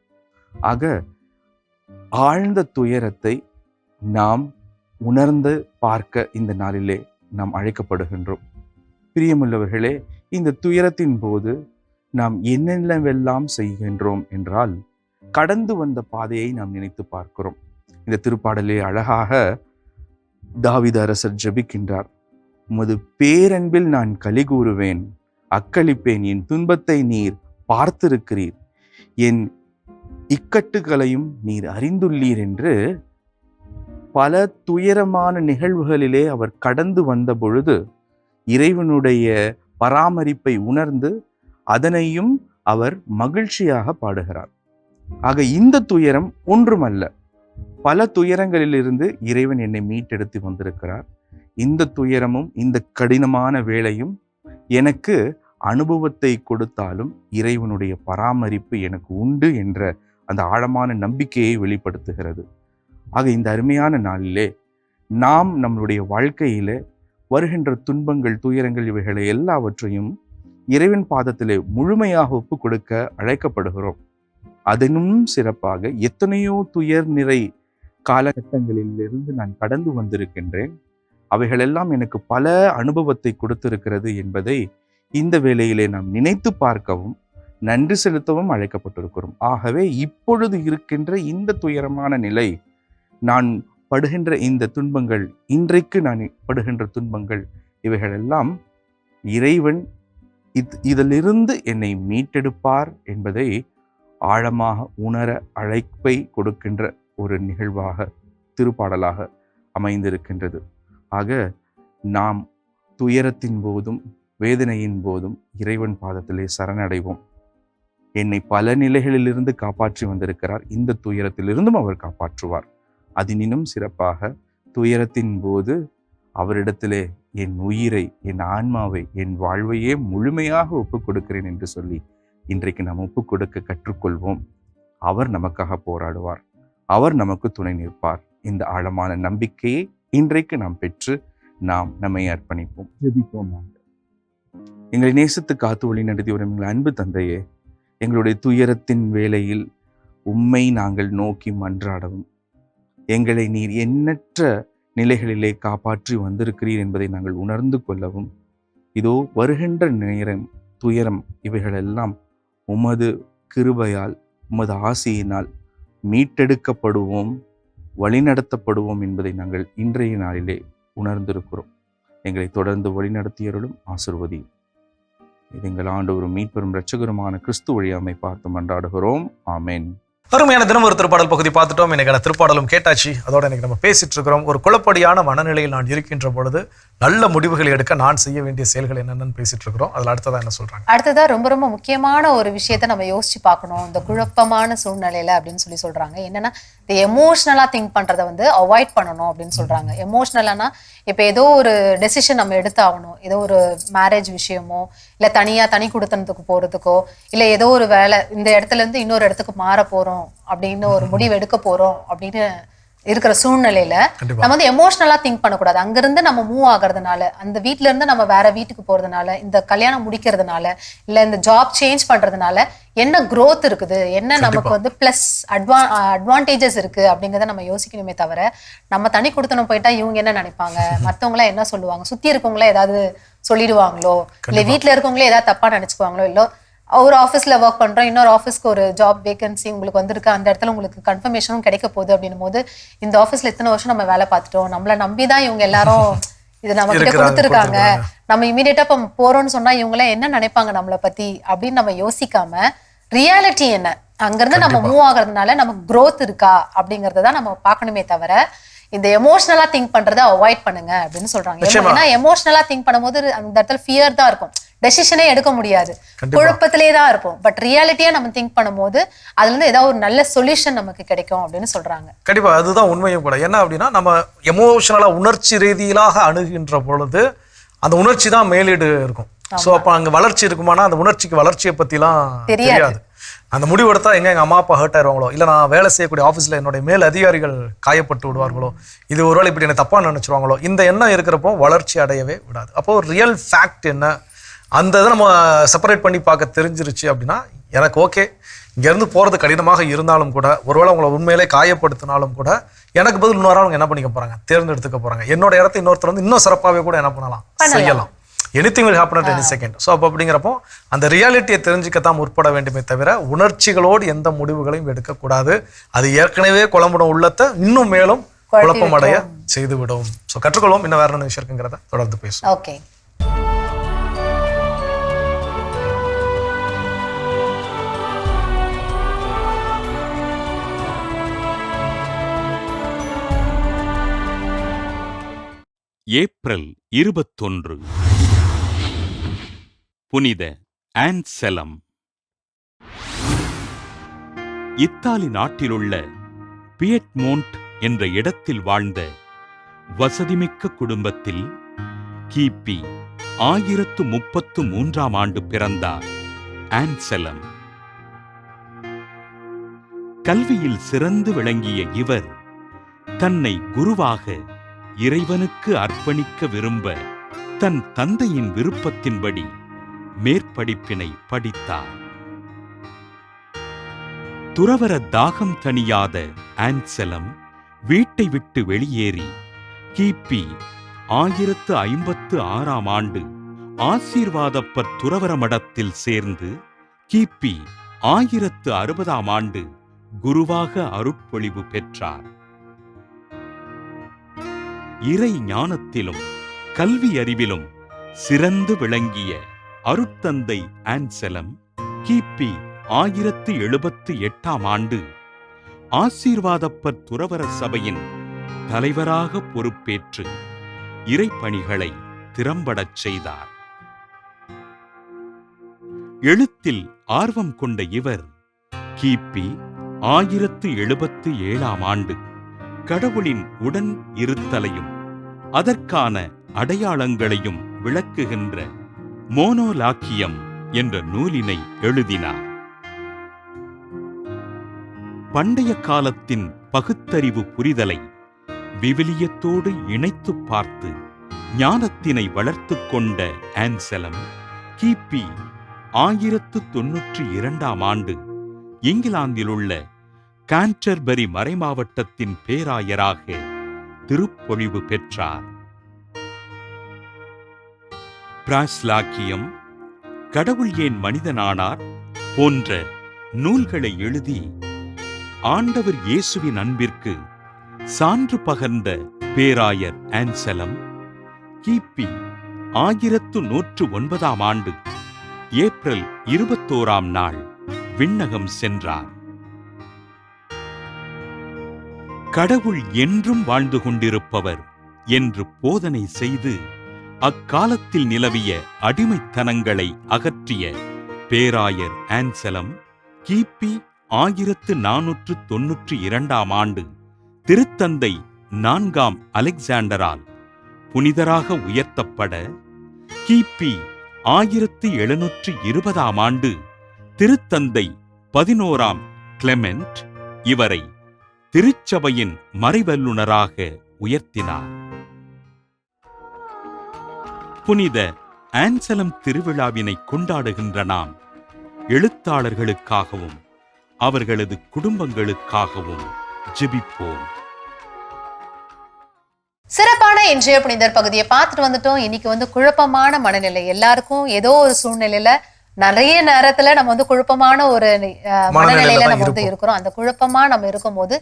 ஆக ஆழ்ந்த துயரத்தை நாம் உணர்ந்து பார்க்க இந்த நாளிலே நாம் அழைக்கப்படுகின்றோம். பிரியமுள்ளவர்களே, இந்த துயரத்தின் போது நாம் என்னென்னவெல்லாம் செய்கின்றோம் என்றால், கடந்து வந்த பாதையை நாம் நினைத்து பார்க்கிறோம். இந்த திருப்பாடலே அழகாக தாவீது அரசர் ஜெபிக்கின்றார். உமது பேரன்பில் நான் களி கூறுவேன், அக்களிப்பேன், என் துன்பத்தை நீர் பார்த்திருக்கிறீர், என் இக்கட்டுகளையும் நீர் அறிந்துள்ளீர் என்று பல துயரமான நிகழ்வுகளிலே அவர் கடந்து வந்த பொழுது இறைவனுடைய பராமரிப்பை உணர்ந்து அதனையும் அவர் மகிழ்ச்சியாக பாடுகிறார். ஆக இந்த துயரம் ஒன்றுமல்ல, பல துயரங்களிலிருந்து இறைவன் என்னை மீட்டெடுத்து வந்திருக்கிறார். இந்த துயரமும் இந்த கடினமான வேளையும் எனக்கு அனுபவத்தை கொடுத்தாலும் இறைவனுடைய பராமரிப்பு எனக்கு உண்டு என்ற அந்த ஆழமான நம்பிக்கையை வெளிப்படுத்துகிறது. ஆக இந்த அருமையான நாளிலே நாம் நம்மளுடைய வாழ்க்கையிலே வருகின்ற துன்பங்கள், துயரங்கள் இவைகளை எல்லாவற்றையும் இறைவன் பாதத்திலே முழுமையாக ஒப்பு கொடுக்க அழைக்கப்படுகிறோம். அதனும் சிறப்பாக எத்தனையோ துயர் நிறை காலகட்டங்களிலிருந்து நான் கடந்து வந்திருக்கின்றேன். அவைகளெல்லாம் எனக்கு பல அனுபவத்தை கொடுத்திருக்கிறது என்பதை இந்த வேளையிலே நாம் நினைத்து பார்க்கவும் நன்றி செலுத்தவும் அழைக்கப்பட்டிருக்கிறோம். ஆகவே இப்பொழுது இருக்கின்ற இந்த துயரமான நிலை, நான் படுகின்ற இந்த துன்பங்கள், இன்றைக்கு நான் படுகின்ற துன்பங்கள், இவைகளெல்லாம் இறைவன் இதிலிருந்து என்னை மீட்டெடுப்பார் என்பதை ஆழமாக உணர அழைப்பை கொடுக்கின்ற ஒரு நிகழ்வாக திருப்பாடலாக அமைந்திருக்கின்றது. ஆக நாம் துயரத்தின் போதும் வேதனையின் போதும் இறைவன் பாதத்திலே சரணடைவோம். என்னை பல நிலைகளிலிருந்து காப்பாற்றி வந்திருக்கிறார், இந்த துயரத்திலிருந்தும் அவர் காப்பாற்றுவார். அதனினும் சிறப்பாக துயரத்தின் போது அவரிடத்திலே என் உயிரை, என் ஆன்மாவை, என் வாழ்வையே முழுமையாக ஒப்புக் கொடுக்கிறேன் என்று சொல்லி இன்றைக்கு நாம் ஒப்புக் கொடுக்க கற்றுக்கொள்வோம். அவர் நமக்காக போராடுவார், அவர் நமக்கு துணை நிற்பார். இந்த ஆழமான நம்பிக்கையை இன்றைக்கு நாம் பெற்று நாம் நம்மை அர்ப்பணிப்போம். ஜெபிப்போம். எங்களை நேசித்து காத்து வழி நடத்தி வரும் எங்கள் அன்பு தந்தையே, எங்களுடைய துயரத்தின் வேளையில் உம்மை நாங்கள் நோக்கி மன்றாடவும், எங்களை நீர் எண்ணற்ற நிலைகளிலே காப்பாற்றி வந்திருக்கிறீர் என்பதை நாங்கள் உணர்ந்து கொள்ளவும், இதோ வருகின்ற நேரம், துயரம் இவைகளெல்லாம் உமது கிருபையால், உமது ஆசியினால் மீட்டெடுக்கப்படுவோம், வழிநடத்தப்படுவோம் என்பதை நாங்கள் இன்றைய நாளிலே உணர்ந்திருக்கிறோம். எங்களை தொடர்ந்து வழிநடத்தியவர்களும் ஆசிர்வதி. இது எங்கள் ஆண்டவரும் மீட்பெரும் இரட்சகருமான கிறிஸ்து வழியாமை பார்த்து மன்றாடுகிறோம். ஆமென். அருமையான தினம் ஒரு திருப்பாடல் பகுதி பார்த்துட்டோம். இன்னைக்கான திருப்பாடலும் கேட்டாச்சு. அதோட இன்னைக்கு நம்ம பேசிட்டு இருக்கிறோம். ஒரு குழப்படியான மனநிலையில் நான் இருக்கின்ற பொழுது நல்ல முடிவுகளை எடுக்க நான் செய்ய வேண்டிய செயல்கள் என்னென்னு பேசிட்டு இருக்கிறோம். அதில் அடுத்ததா என்ன சொல்றாங்க? அடுத்ததா ரொம்ப ரொம்ப முக்கியமான ஒரு விஷயத்த நம்ம யோசிச்சு பார்க்கணும் இந்த குழப்பமான சூழ்நிலையில அப்படின்னு சொல்றாங்க. என்னன்னா, இந்த எமோஷனலா திங்க் பண்றதை வந்து அவாய்ட் பண்ணணும் அப்படின்னு சொல்றாங்க. எமோஷனலானா இப்போ ஏதோ ஒரு டெசிஷன் நம்ம எடுத்தாகணும், ஏதோ ஒரு மேரேஜ் விஷயமோ, இல்லை தனி குடுத்தனத்துக்கு போறதுக்கோ, இல்லை ஏதோ ஒரு வேலை, இந்த இடத்துல இருந்து இன்னொரு இடத்துக்கு மாற போறோம் அப்படின்னு ஒரு முடிவு எடுக்க போறோம் அப்படின்னு இருக்கிற சூழ்நிலையில நம்ம வந்து எமோஷனலா திங்க் பண்ணக்கூடாது. அங்கிருந்து நம்ம மூவ் ஆகுறதுனால, அந்த வீட்டுல இருந்து நம்ம வேற வீட்டுக்கு போறதுனால, இந்த கல்யாணம் முடிக்கிறதுனால, இல்ல இந்த ஜாப் சேஞ்ச் பண்றதுனால என்ன growth இருக்குது, என்ன நமக்கு வந்து பிளஸ் அட்வான்டேஜஸ் இருக்கு அப்படிங்கிறத நம்ம யோசிக்கணுமே தவிர, நம்ம தனி கொடுத்தனம் போயிட்டா இவங்க என்ன நினைப்பாங்க, மத்தவங்கள என்ன சொல்லுவாங்க, சுத்தி இருக்கவங்கள ஏதாவது சொல்லிடுவாங்களோ, இல்ல வீட்டுல இருக்கவங்களே ஏதாவது தப்பா நினைச்சுக்குவாங்களோ, இல்ல ஒரு ஆஃபீஸ்ல ஒர்க் பண்றோம், இன்னொரு ஆஃபீஸ்க்கு ஒரு ஜாப் வேகன்சி உங்களுக்கு வந்திருக்கு, அந்த இடத்துல உங்களுக்கு கன்ஃபர்மேஷனும் கிடைக்க போகுது அப்படின்னும் போது, இந்த ஆஃபீஸ்ல இத்தனை வருஷம் நம்ம வேலை பார்த்துட்டோம், நம்மள நம்பிதான் இவங்க எல்லாரும் இது நம்ம கிட்ட கொடுத்துருக்காங்க, நம்ம இமீடியட்டா இப்ப போறோம்னு சொன்னா இவங்க என்ன நினைப்பாங்க நம்மளை பத்தி அப்படின்னு நம்ம யோசிக்காம, ரியாலிட்டி என்ன, அங்கிருந்து நம்ம மூவ் ஆகுறதுனால நமக்கு growth இருக்கா அப்படிங்கறதான் நம்ம பார்க்கணுமே தவிர, இந்த எமோஷனலா திங்க் பண்றதை அவாய்ட் பண்ணுங்க அப்படின்னு சொல்றாங்க. ஏன்னா எமோஷனலா திங்க் பண்ணும்போது அந்த இடத்துல ஃபியர் தான் இருக்கும், டெசிஷனே எடுக்க முடியாது, குழப்பத்திலே தான் இருப்போம். பட் ரியாலிட்டியா நம்ம திங்க் பண்ணும்போது அதுல இருந்து ஏதாவது ஒரு நல்ல சொல்யூஷன் நமக்கு கிடைக்கும் அப்படின்னு சொல்றாங்க. கண்டிப்பா அதுதான் உண்மையும் கூட. என்ன அப்படின்னா, நம்ம எமோஷனலா உணர்ச்சி ரீதியிலாக அணுகின்ற பொழுது அந்த உணர்ச்சி தான் மேலீடு இருக்கும். ஸோ அப்போ அங்க வளர்ச்சி இருக்குமானா அந்த உணர்ச்சிக்கு வளர்ச்சியை பத்திலாம் தெரியாது. அந்த முடிவு எடுத்தா எங்க அம்மா அப்பா ஹர்ட் ஆயிடுவாங்களோ, இல்லை நான் வேலை செய்யக்கூடிய ஆஃபீஸில் என்னுடைய மேல் அதிகாரிகள் காயப்பட்டு விடுவார்களோ, இது ஒருவேளை இப்படி என்ன தப்பா நினைச்சிருவாங்களோ, இந்த எண்ணம் இருக்கிறப்போ வளர்ச்சி அடையவே விடாது. அப்போ ரியல் ஃபேக்ட் என்ன, அந்த இதை நம்ம செப்பரேட் பண்ணி பார்க்க தெரிஞ்சிருச்சு அப்படின்னா, எனக்கு ஓகே இங்கேருந்து போகிறது கடினமாக இருந்தாலும் கூட, ஒருவேளை அவங்கள உண்மையிலே காயப்படுத்தினாலும் கூட, எனக்கு பதில் இன்னொரு அவங்க என்ன பண்ணிக்க போகிறாங்க, தேர்ந்தெடுத்துக்க போகிறாங்க. என்னோட இடத்த இன்னொருத்தர் வந்து இன்னும் சிறப்பாகவே கூட என்ன பண்ணலாம், செய்யலாம். Anything will happen at any second. So அப்போ அப்படிங்கிறப்போ அந்த ரியாலிட்டியை தெரிஞ்சுக்கத்தான் முற்பட வேண்டுமே தவிர, உணர்ச்சிகளோடு எந்த முடிவுகளையும் எடுக்கக்கூடாது. அது ஏற்கனவே குழம்புன உள்ளத்தை இன்னும் மேலும் குழப்பமடைய செய்துவிடும். ஸோ கற்றுக்கொள்வோம். இன்னும் வேற என்ன விஷயம் இருக்குங்கிறத தொடர்ந்து பேசுவோம். ஓகே. ஏப்ரல் 21 புனித ஆன்செலம். இத்தாலி நாட்டிலுள்ள பியட்மோன்ட் என்ற இடத்தில் வாழ்ந்த வசதிமிக்க குடும்பத்தில் கிபி 1033ஆம் ஆண்டு பிறந்தார் ஆன்செலம். கல்வியில் சிறந்து விளங்கிய இவர் தன்னை குருவாக இறைவனுக்கு அர்ப்பணிக்க விரும்ப தன் தந்தையின் விருப்பத்தின்படி மேற்படிப்பினை படித்தார். துறவற தாகம் தணியாத ஆன்செலம் வீட்டை விட்டு வெளியேறி கிபி 1056ஆம் ஆண்டு ஆசீர்வாதப்பர் துறவற மடத்தில் சேர்ந்து கிபி 1060ஆம் ஆண்டு குருவாக அருட்பொழிவு பெற்றார். இறை ஞானத்திலும் கல்வி அறிவிலும் சிறந்து விளங்கிய அருட்தந்தை ஆன்செலம் கிபி 1078ஆம் ஆண்டு ஆசீர்வாதப்பர் துறவற சபையின் தலைவராக பொறுப்பேற்று இறைப்பணிகளை திறம்படச் செய்தார். எழுத்தில் ஆர்வம் கொண்ட இவர் கிபி 1077ஆம் ஆண்டு கடவுளின் உடன் இருத்தலையும் அதற்கான அடையாளங்களையும் விளக்குகின்ற மோனோலாக்கியம் என்ற நூலினை எழுதினார். பண்டைய காலத்தின் பகுத்தறிவு புரிதலை விவிலியத்தோடு இணைத்து பார்த்து ஞானத்தினை வளர்த்துக் கொண்ட ஆன்செலம் கிபி 1092ஆம் ஆண்டு இங்கிலாந்திலுள்ள கான்டர்பரி மறைமாவட்டத்தின் பேராயராக திருப்பொழிவு பெற்றார். பிராஸ்லாக்கியம், கடவுள் ஏன் மனிதனானார் போன்ற நூல்களை எழுதி ஆண்டவர் இயேசுவின் அன்பிற்கு சான்று பகர்ந்த பேராயர் ஆன்சலம் கிபி 1109 ஏப்ரல் 21 விண்ணகம் சென்றார். கடவுள் என்றும் வாழ்ந்து கொண்டிருப்பவர் என்று போதனை செய்து அக்காலத்தில் நிலவிய அடிமைத்தனங்களை அகற்றிய பேராயர் ஆன்சலம் கிபி 1492 திருத்தந்தை 4ஆம் அலெக்சாண்டரால் புனிதராக உயர்த்தப்பட கிபி 1720 திருத்தந்தை 11ஆம் கிளெமெண்ட் இவரை திருச்சபையின் மறைவல்லுனராக உயர்த்தினார். புனித ஆன்சலம் திருவிழாவினை கொண்டாடுகின்ற நாம் எழுத்தாளர்களுக்காகவும் அவர்களது குடும்பங்களுக்காகவும் ஜெபிப்போம். சிறப்பான இன்றைய புனிதர் பகுதியை பார்த்துட்டு வந்துட்டோம். இன்னைக்கு குழப்பமான மனநிலை எல்லாருக்கும் ஏதோ ஒரு சூழ்நிலையில நிறைய நேரத்துல நம்ம குழப்பமான ஒரு மனநிலையில நம்ம இருக்கிறோம். அந்த குழப்பமா நம்ம இருக்கும் போது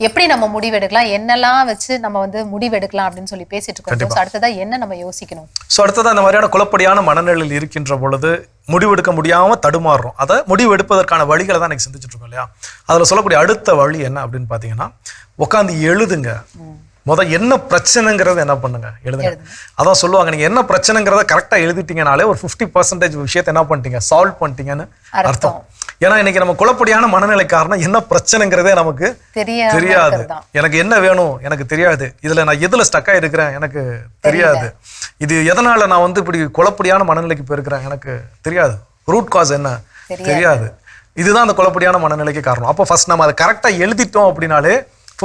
எப்படி நம்ம முடிவெடுக்கலாம், என்னெல்லாம் வச்சு நம்ம முடிவெடுக்கலாம் அப்படின்னு சொல்லி பேசிட்டு இருக்கோம். அடுத்ததா என்ன நம்ம யோசிக்கணும்? அடுத்ததா இந்த மாதிரியான குழப்படியான மனநிலையில் இருக்கின்ற பொழுது முடிவெடுக்க முடியாம தடுமாறுறோம். அதை முடிவெடுப்பதற்கான வழிகளை தான் எனக்கு சிந்திச்சுட்டு இருக்கோம் இல்லையா? அதுல சொல்லக்கூடிய அடுத்த வழி என்ன அப்படின்னு பாத்தீங்கன்னா, உட்காந்து எழுதுங்க. என்ன பிரச்சனைங்கிறத என்ன பண்ணுங்க, எழுதுங்க. அதான் சொல்லுவாங்க, நீங்க என்ன பிரச்சனைங்கிறத கரெக்டா எழுதிட்டீங்கனாலே ஒரு 50% விஷயத்தை என்ன பண்ணிட்டீங்க, சால்வ் பண்ணிட்டீங்கன்னு அர்த்தம். ஏன்னா இன்னைக்கு நம்ம குழப்படியான மனநிலை காரணம் என்ன பிரச்சனைங்கிறதே நமக்கு தெரியாது. எனக்கு என்ன வேணும் எனக்கு தெரியாது, இதுல நான் எதுல ஸ்டக்கா இருக்கிறேன் எனக்கு தெரியாது, இது எதனால நான் இப்படி குழப்படியான மனநிலைக்கு போயிருக்கிறேன் எனக்கு தெரியாது, ரூட் காஸ் என்ன தெரியாது. இதுதான் அந்த குழப்படியான மனநிலைக்கு காரணம். அப்போ ஃபர்ஸ்ட் நம்ம அதை கரெக்டா எழுதிட்டோம் அப்படின்னாலே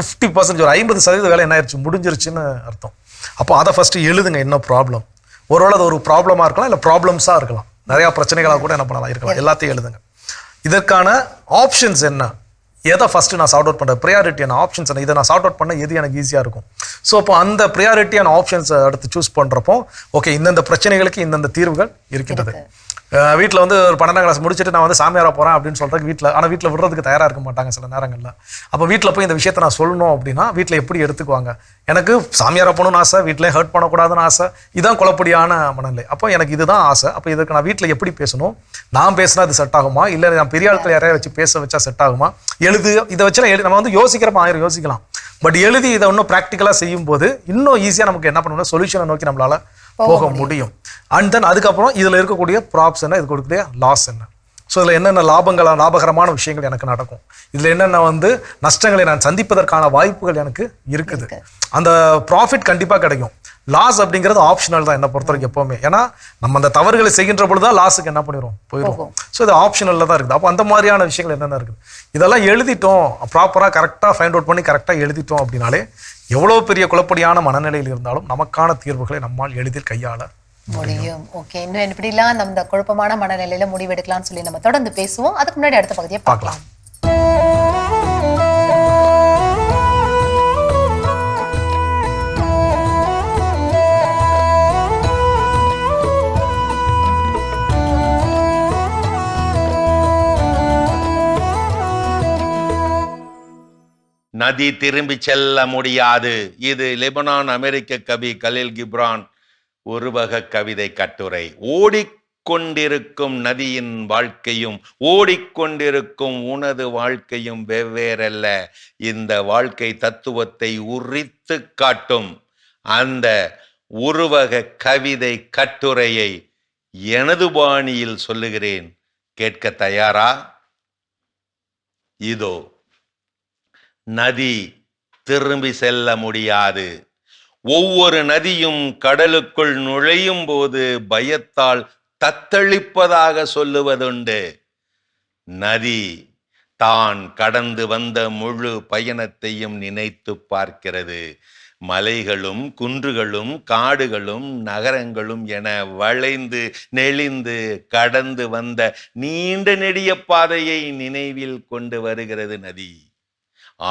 50% ஒரு 50% வேலை என்ன ஆயிடுச்சு, முடிஞ்சிருச்சுன்னு அர்த்தம். அப்போ அதை ஃபர்ஸ்ட் எழுதுங்க. என்ன ப்ராப்ளம், ஒருவேளை அது ஒரு ப்ராப்ளமா இருக்கலாம், இல்லை ப்ராப்ளம்ஸா இருக்கலாம், நிறைய பிரச்சனைகளாக கூட என்ன பண்ணலாம் இருக்கலாம். எல்லாத்தையும் எழுதுங்க. இதற்கான ஆப்ஷன்ஸ் என்ன, எதை ஃபர்ஸ்ட் நான் சார்ட் அவுட் பண்றேன், ப்ரியாரிட்டியான ஆப்ஷன்ஸ் என்ன, இதை நான் சார்ட் அவுட் பண்ண எது எனக்கு ஈஸியா இருக்கும். ஸோ அப்போ அந்த ப்ரியாரிட்டியான ஆப்ஷன்ஸ் அடுத்து சூஸ் பண்றப்போ ஓகே இந்தந்த பிரச்சனைகளுக்கு இந்தந்த தீர்வுகள் இருக்கின்றது. வீட்டில் ஒரு 12ஆம் கிளாஸ் முடிச்சுட்டு நான் சாமியாரா போறேன் அப்படின்னு சொல்றதுக்கு வீட்டில் விடுறதுக்கு தயாரா இருக்க மாட்டாங்க சில நேரங்கள்ல. அப்போ வீட்டில் போய் இந்த விஷயத்த நான் சொல்லணும் அப்படின்னா வீட்டில் எப்படி எடுத்துக்குவாங்க, எனக்கு சாமியாரா போகணும்னு ஆசை, வீட்டிலே ஹர்ட் பண்ணக்கூடாதுன்னு ஆசை, இதுதான் குழப்படியான மனநிலை. அப்போ எனக்கு இதுதான் ஆசை, அப்போ இதுக்கு நான் வீட்டில் எப்படி பேசணும், நான் பேசினா இது செட் ஆகுமா, இல்லை நான் பெரிய ஆட்கள் யாரையா வச்சு பேச வச்சா செட் ஆகுமா, எழுது இதை வச்சு நம்ம யோசிக்கிறப்ப 1000 யோசிக்கலாம். பட் எழுதி இதை இன்னும் ப்ராக்டிக்கலா செய்யும் போது இன்னும் ஈஸியா நமக்கு என்ன பண்ணணும், சொல்யூஷனை நோக்கி நம்மளால போக முடியும். அண்ட் தென் அதுக்கப்புறம் இதுல இருக்கக்கூடிய ப்ராப்ஸ் என்ன, இது கொடுக்கக்கூடிய லாஸ் என்ன, ஸோ இதில் என்னென்ன லாபகரமான விஷயங்கள் எனக்கு நடக்கும், இதில் என்னென்ன நஷ்டங்களை நான் சந்திப்பதற்கான வாய்ப்புகள் எனக்கு இருக்குது. அந்த ப்ராஃபிட் கண்டிப்பாக கிடைக்கும். லாஸ் அப்படிங்கிறது ஆப்ஷனல் தான் என்னை பொறுத்தவரைக்கும் எப்பவுமே. ஏன்னா நம்ம அந்த தவறுகளை செய்கின்ற பொழுதுதான் லாஸுக்கு என்ன போயிடும். ஸோ இது ஆப்ஷனல்ல தான் இருக்குது. அப்போ அந்த மாதிரியான விஷயங்கள் என்னென்ன இருக்குது இதெல்லாம் எழுதிட்டோம், ப்ராப்பராக கரெக்டாக ஃபைண்ட் அவுட் பண்ணி கரெக்டாக எழுதிட்டோம் அப்படின்னாலே எவ்வளோ பெரிய குழப்படியான மனநிலையில் இருந்தாலும் நமக்கான தீர்வுகளை நம்மால் எளிதில் கையாள முடியும். ஓகே, இன்னும் எப்படிலாம் நம்ம குழப்பமான மனநிலையில முடிவெடுக்கலாம்னு சொல்லி நம்ம தொடர்ந்து பேசுவோம். அதுக்கு முன்னாடி அடுத்த பகுதியை பார்க்கலாம். நதி திரும்பி செல்ல முடியாது. இது லெபனான் அமெரிக்க கவி கலீல் கிப்ரான் ஒருவக கவிதை கட்டுரை. ஓடிக்கொண்டிருக்கும் நதியின் வாழ்க்கையும் ஓடிக்கொண்டிருக்கும் உனது வாழ்க்கையும் வெவ்வேறல்ல. இந்த வாழ்க்கை தத்துவத்தை உரித்து காட்டும் அந்த உருவக கவிதை கட்டுரையை எனது பாணியில் சொல்லுகிறேன். கேட்க தயாரா? இதோ. நதி திரும்பி செல்ல முடியாது. ஒவ்வொரு நதியும் கடலுக்குள் நுழையும் போது பயத்தால் தத்தளிப்பதாக சொல்லுவதுண்டு. நதி தான் கடந்து வந்த முழு பயணத்தையும் நினைத்து பார்க்கிறது. மலைகளும் குன்றுகளும் காடுகளும் நகரங்களும் என வளைந்து நெளிந்து கடந்து வந்த நீண்ட நெடிய பாதையை நினைவில் கொண்டு வருகிறது நதி.